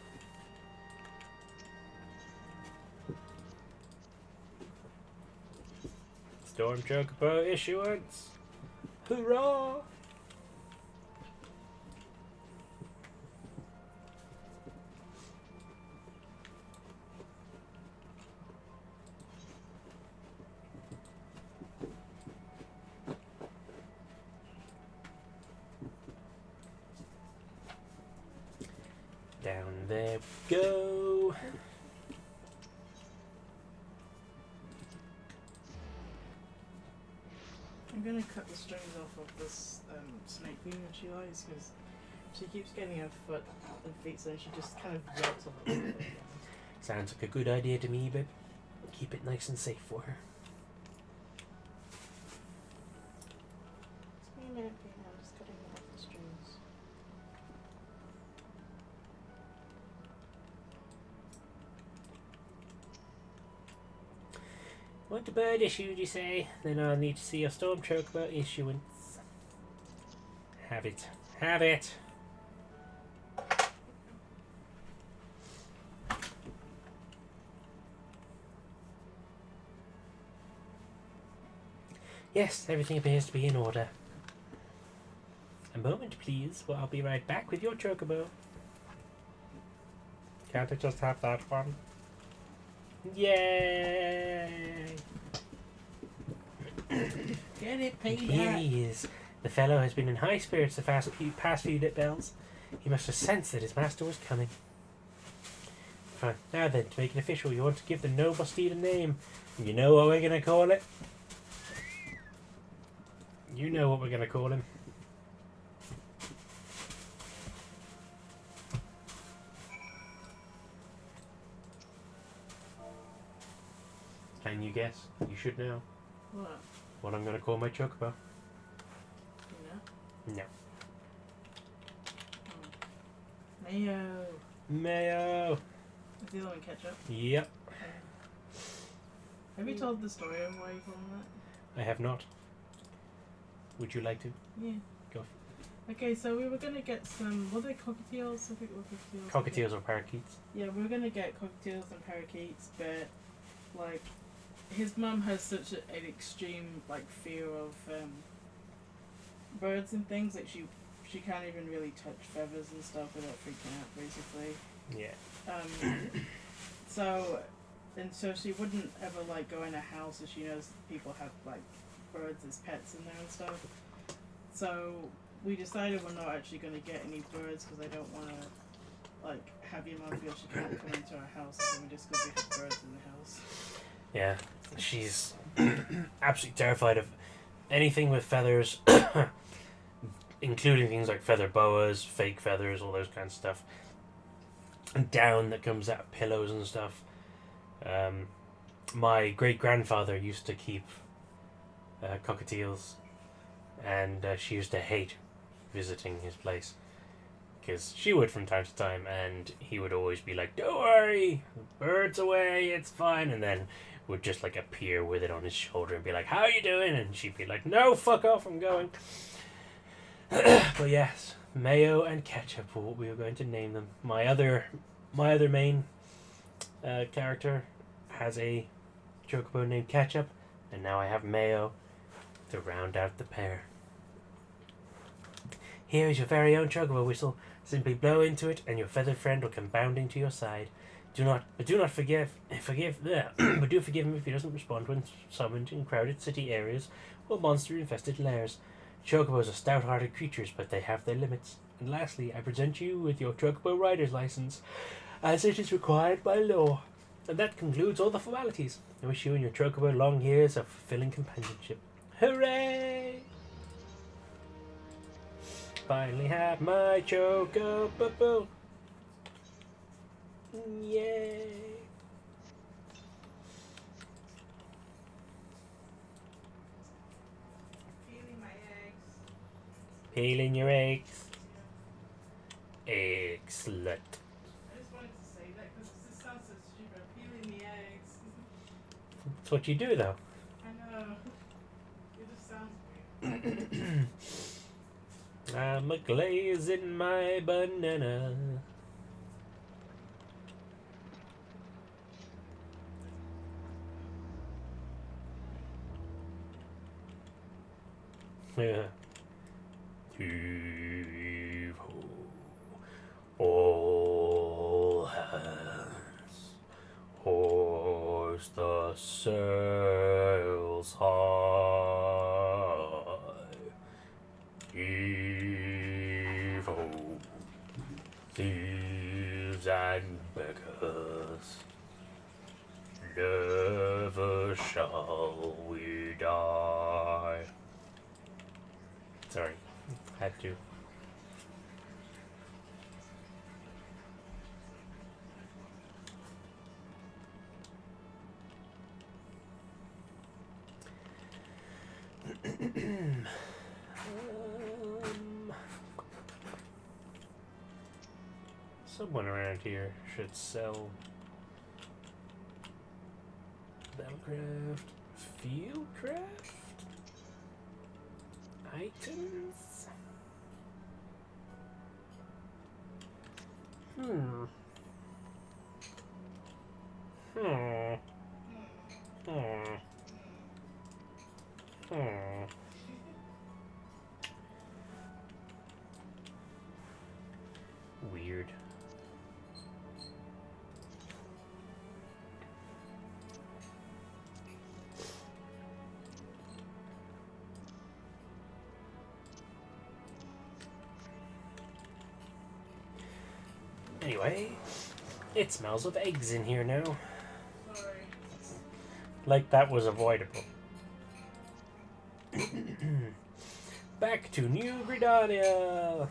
Storm chocobo issuance. Hoorah! Down there we go. I'm gonna cut the strings off of this snake queen when she lies because she keeps getting her foot and feet so she just kind of yelps a little bit. Sounds like a good idea to me, babe. Keep it nice and safe for her. Just give me a minute, Pete. I'm just cutting off the strings. Want a bird issue, you say? Then I'll need to see your storm chocobo issuance. Have it. Have it! Yes, everything appears to be in order. A moment, please. Well, I'll be right back with your chocobo. Can't I just have that one? Yay! Get it, And Pete. here he is. The fellow has been in high spirits the past few lit bells. He must have sensed that his master was coming. Fine. Now then, to make it official, you want to give the noble steed a name. And you know what we're going to call it? You know what we're going to call him. Can you guess? You should know. What? What I'm going to call my chocobo. You know? No. Mayo. Mayo! Is the other one ketchup? Yep. Have you told the story of why you call them that? I have not. Would you like to? Yeah. Go. Okay, so we were gonna get some. Were they cockatiels? I think they were cockatiels. Cockatiels or parakeets? Yeah, we were gonna get cockatiels and parakeets, but like his mum has such an extreme like fear of birds and things. Like she can't even really touch feathers and stuff without freaking out, basically. Yeah. So she wouldn't ever like go in a house if she knows people have like birds as pets in there and stuff. So we decided we're not actually going to get any birds because I don't want to, like, have your mom feel she can't come into our house and we just go get birds in the house. Yeah, she's absolutely terrified of anything with feathers, including things like feather boas, fake feathers, all those kinds of stuff. And down that comes out of pillows and stuff. My great-grandfather used to keep cockatiels, and she used to hate visiting his place because she would from time to time, and he would always be like, "Don't worry, bird's away, it's fine," and then would just like appear with it on his shoulder and be like, "How you doing?" And she'd be like, "No, fuck off, I'm going." But yes, Mayo and Ketchup were what we were going to name them. My other main character has a chocobo named Ketchup, and now I have Mayo to round out the pair. Here is your very own chocobo whistle. Simply blow into it, and your feathered friend will come bounding to your side. Do not forgive, but do forgive him if he doesn't respond when summoned in crowded city areas or monster-infested lairs. Chocobos are stout-hearted creatures, but they have their limits. And lastly, I present you with your chocobo rider's license, as it is required by law. And that concludes all the formalities. I wish you and your chocobo long years of fulfilling companionship. Hooray! Finally have my chocobo. Yay! Peeling my eggs. Peeling your eggs. Excellent. I just wanted to say that because this sounds so stupid. Peeling the eggs. That's what you do, though. I know. It just sounds weird. I'm a glaze in my banana. Yeah. Heave-ho. All hands. Hoist the sails high. Heave-ho. Thieves and beggars. Never shall we die. Sorry, had to. Someone around here should sell Battlecraft, Fieldcraft items. Hmm. Weird. Anyway, it smells of eggs in here now. Sorry. Like that was avoidable. Back to New Gridania.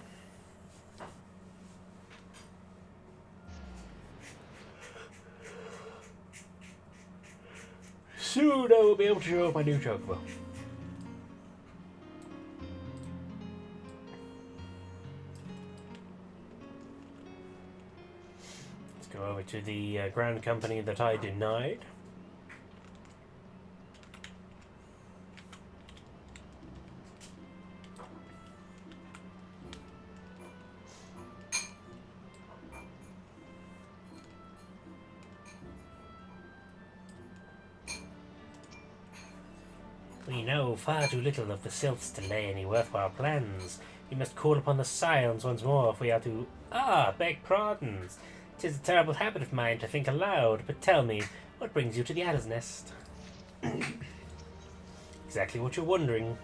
Soon I will be able to show off my new chocobo. Let's go over to the Grand Company that I denied. We know far too little of the sylphs to lay any worthwhile plans. We must call upon the scions once more if we are to... beg pardons. 'Tis a terrible habit of mine to think aloud, but tell me, what brings you to the Adder's Nest? Exactly what you're wondering.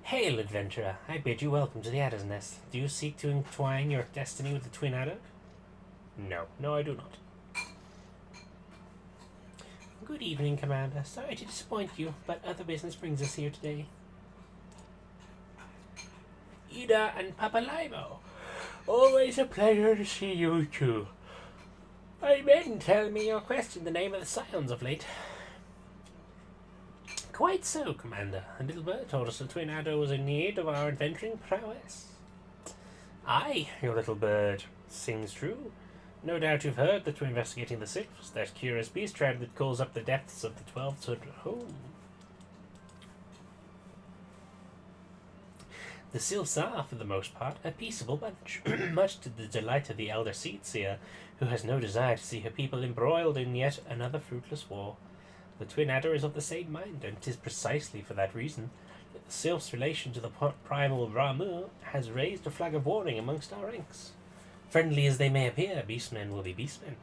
Hail, adventurer. I bid you welcome to the Adder's Nest. Do you seek to entwine your destiny with the Twin Adder? No. No, I do not. Good evening, Commander. Sorry to disappoint you, but other business brings us here today. Ida and Papalaimo. Always a pleasure to see you two. My men tell me you're questioned the name of the Scions of late. Quite so, Commander. A little bird told us the Twin Adder was in need of our adventuring prowess. Aye, your little bird sings true. No doubt you've heard that we're investigating the Sylphs, that curious beast tribe that calls up the depths of the 12th home. The Sylphs are, for the most part, a peaceable bunch, much to the delight of the elder Seedseer, who has no desire to see her people embroiled in yet another fruitless war. The Twin Adder is of the same mind, and 'tis precisely for that reason that the Sylph's relation to the primal Ramu has raised a flag of warning amongst our ranks. Friendly as they may appear, beastmen will be beastmen.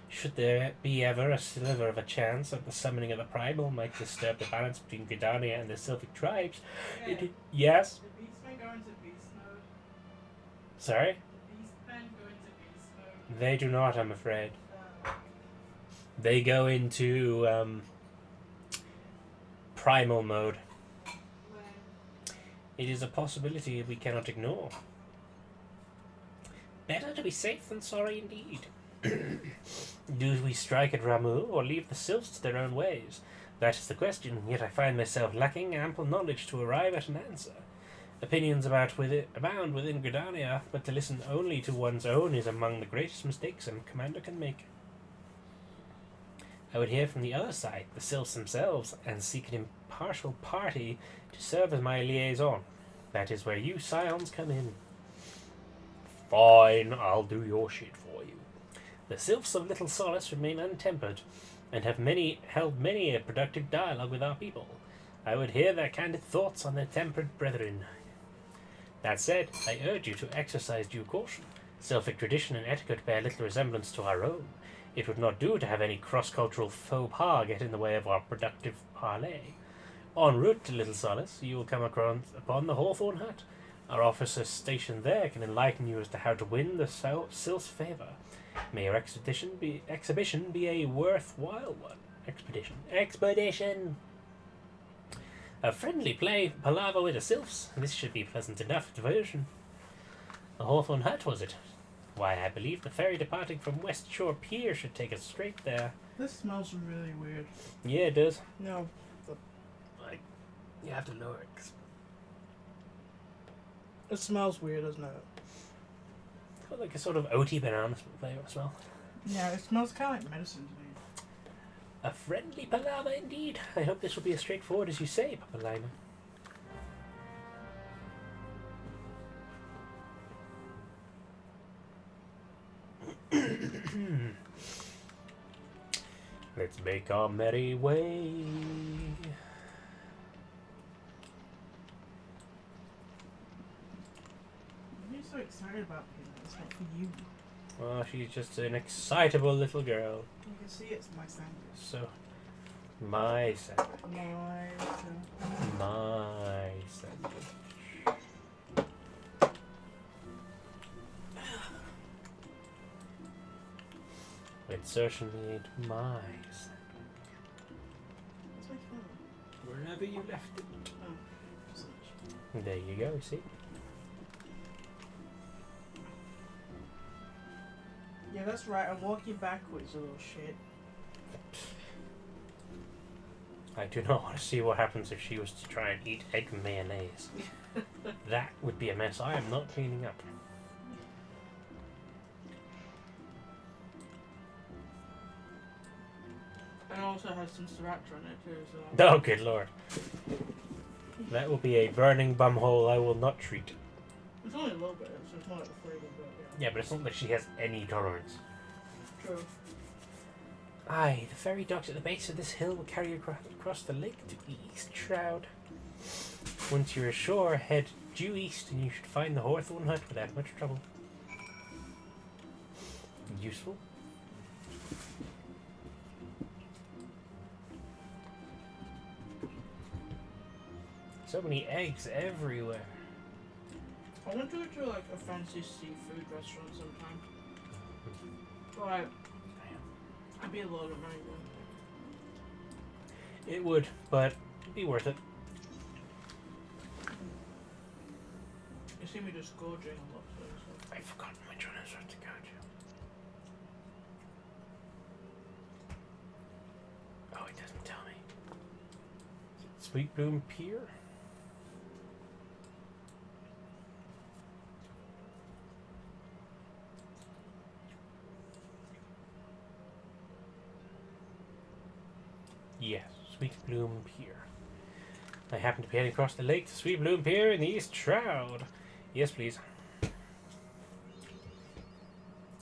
Should there be ever a sliver of a chance that the summoning of the primal might disturb the balance between Gridania and the Sylphic tribes, yes? The beastmen go into beast mode. Sorry? The beastmen go into beast mode. They do not, I'm afraid. They go into primal mode. When? It is a possibility we cannot ignore. Better to be safe than sorry indeed. Do we strike at Ramu or leave the Sylphs to their own ways? That is the question, yet I find myself lacking ample knowledge to arrive at an answer. Opinions abound within Gridania, but to listen only to one's own is among the greatest mistakes a commander can make. I would hear from the other side, the Sylphs themselves, and seek an impartial party to serve as my liaison. That is where you Scions come in. Fine, I'll do your shit for you. The Sylphs of Little Solace remain untempered, and have held many a productive dialogue with our people. I would hear their candid thoughts on their tempered brethren. That said, I urge you to exercise due caution. Sylphic tradition and etiquette bear little resemblance to our own. It would not do to have any cross-cultural faux pas get in the way of our productive parley. En route to Little Solace, you will come upon the Hawthorn Hut. Our officers stationed there can enlighten you as to how to win the Sylph's favour. May your exhibition be a worthwhile one. Expedition! A friendly palaver with the Sylphs. This should be pleasant enough diversion. The Hawthorn Hut, was it? Why, I believe the ferry departing from West Shore Pier should take us straight there. This smells really weird. Yeah, it does. No. You have to lower it. It smells weird, doesn't it? It's got like a sort of oaty banana flavour smell. Yeah, it smells kind of like medicine to me. A friendly palaver indeed. I hope this will be as straightforward as you say, Papalaima. Let's make our merry way. What are you so excited about, Peter? It's not for you. Well, she's just an excitable little girl. You can see it's my sandwich. So, my sandwich. My My sandwich. It certainly ain't my sandwich. What's my phone? Wherever you left it. Oh, just There you go, see? yeah, that's right. I'm walking backwards, you little shit. I do not want to see what happens if she was to try and eat egg mayonnaise. That would be a mess I am not cleaning up. And also has some sriracha in it too, so... Oh, good lord. That will be a burning bumhole I will not treat. It's only a little bit, so it's not like the flavor, but yeah. Yeah, but it's not like she has any tolerance. True. Aye, the ferry docks at the base of this hill will carry you across the lake to East Shroud. Once you're ashore, head due east and you should find the Hawthorn Hut without much trouble. Useful? So many eggs everywhere. I want to go to like a fancy seafood restaurant sometime. But it'd be a lot of money though. It would, but it'd be worth it. You see me just gorging a lot, so. I've forgotten which one is worth to go to. Oh, it doesn't tell me. Sweet Bloom Pier? Yes, Sweet Bloom Pier. I happen to be heading across the lake to Sweet Bloom Pier in the East Shroud. Yes, please.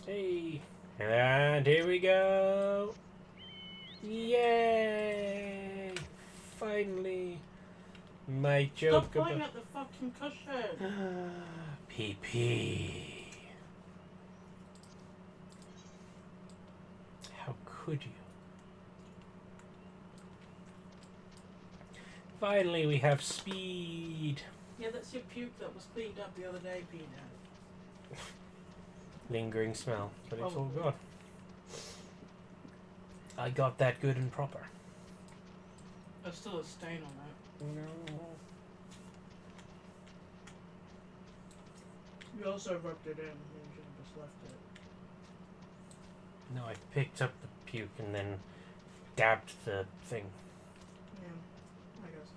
Hey, and here we go. Yay! Finally, my joke. Stop playing at the fucking cushion. PP. How could you? Finally, we have speed. Yeah, that's your puke that was cleaned up the other day, Peanut. Lingering smell, but it's all Probably. gone. I got that good and proper. There's still a stain on that. No. You also rubbed it in. You should have just left it. No, I picked up the puke and then dabbed the thing. Yeah, I guess.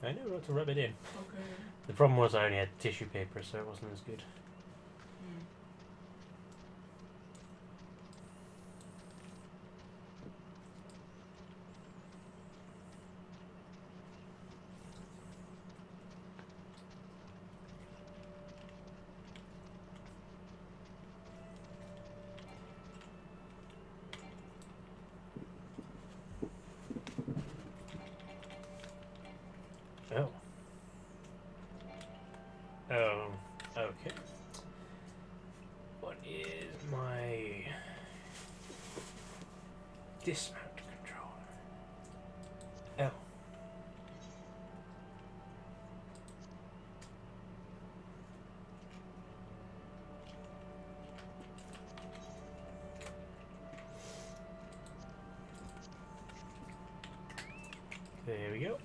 I know not to rub it in. Okay. The problem was I only had tissue paper, so it wasn't as good. Oh. Okay. What is my dismount controller? Oh. There we go.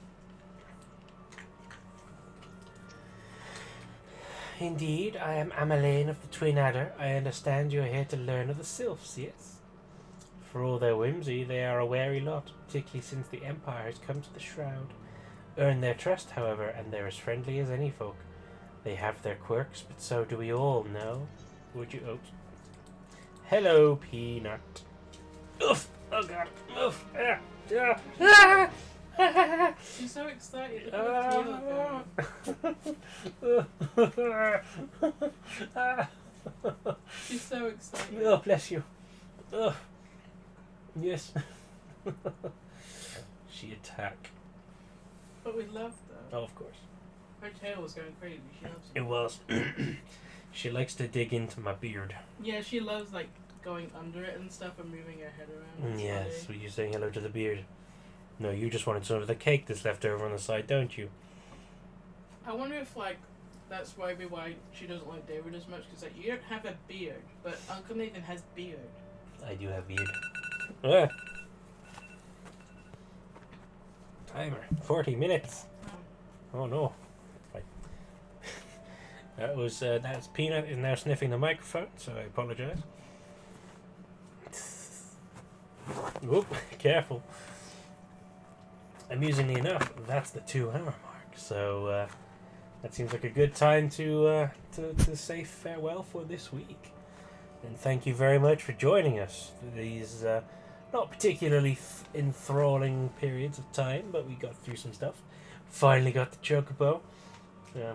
Indeed, I am Ameline of the Twin Adder. I understand you are here to learn of the Sylphs, yes? For all their whimsy, they are a wary lot, particularly since the Empire has come to the Shroud. Earn their trust, however, and they're as friendly as any folk. They have their quirks, but so do we all, no? Would you oat? Hello, Peanut. Oof! Oh god! Oof! Ah! Ah! Ah! She's so excited. Look at the She's so excited. Oh, bless you. Oh. Yes. She attack. But we loved her. Oh, of course. Her tail was going crazy. She loves it. It was. She likes to dig into my beard. Yeah, she loves like going under it and stuff and moving her head around. It's Yes, funny. were you saying hello to the beard? No, you just wanted some of the cake that's left over on the side, don't you? I wonder if like that's maybe why she doesn't like David as much, because like you don't have a beard, but Uncle Nathan has beard. I do have beard. Ah. Timer, 40 minutes. Oh no. Right. That's Peanut is now sniffing the microphone, so I apologize. Whoop, careful. Amusingly enough, that's the 2-hour mark, so that seems like a good time to say farewell for this week. And thank you very much for joining us for these not particularly enthralling periods of time, but we got through some stuff. Finally got the chocobo.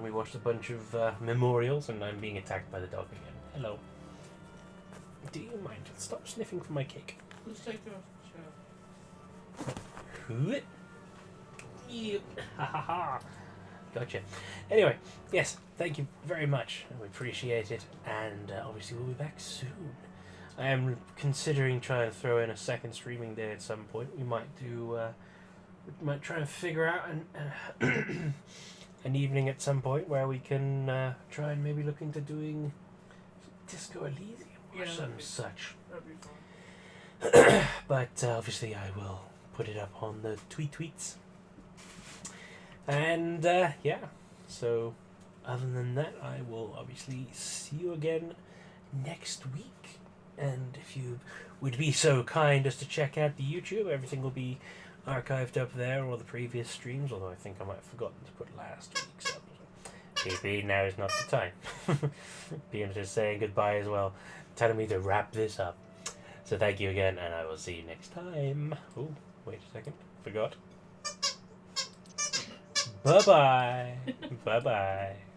We watched a bunch of memorials, and I'm being attacked by the dog again. Hello. Do you mind? Stop sniffing for my cake. Let's take her off the show. What? You. Ha ha ha. Gotcha. Anyway, yes, thank you very much. We appreciate it, and obviously we'll be back soon. I am considering trying to throw in a second streaming day at some point. We might do we might try and figure out an evening at some point where we can try and maybe look into doing Disco Elysium or some such. That'd be fun. But obviously I will put it up on the tweets. And yeah, so other than that, I will obviously see you again next week. And if you would be so kind as to check out the YouTube, everything will be archived up there, or the previous streams, although I think I might have forgotten to put last week's up. PP, now is not the time. PM is saying goodbye as well, telling me to wrap this up. So thank you again, and I will see you next time. Oh, wait a second. Forgot. Bye-bye. Bye-bye.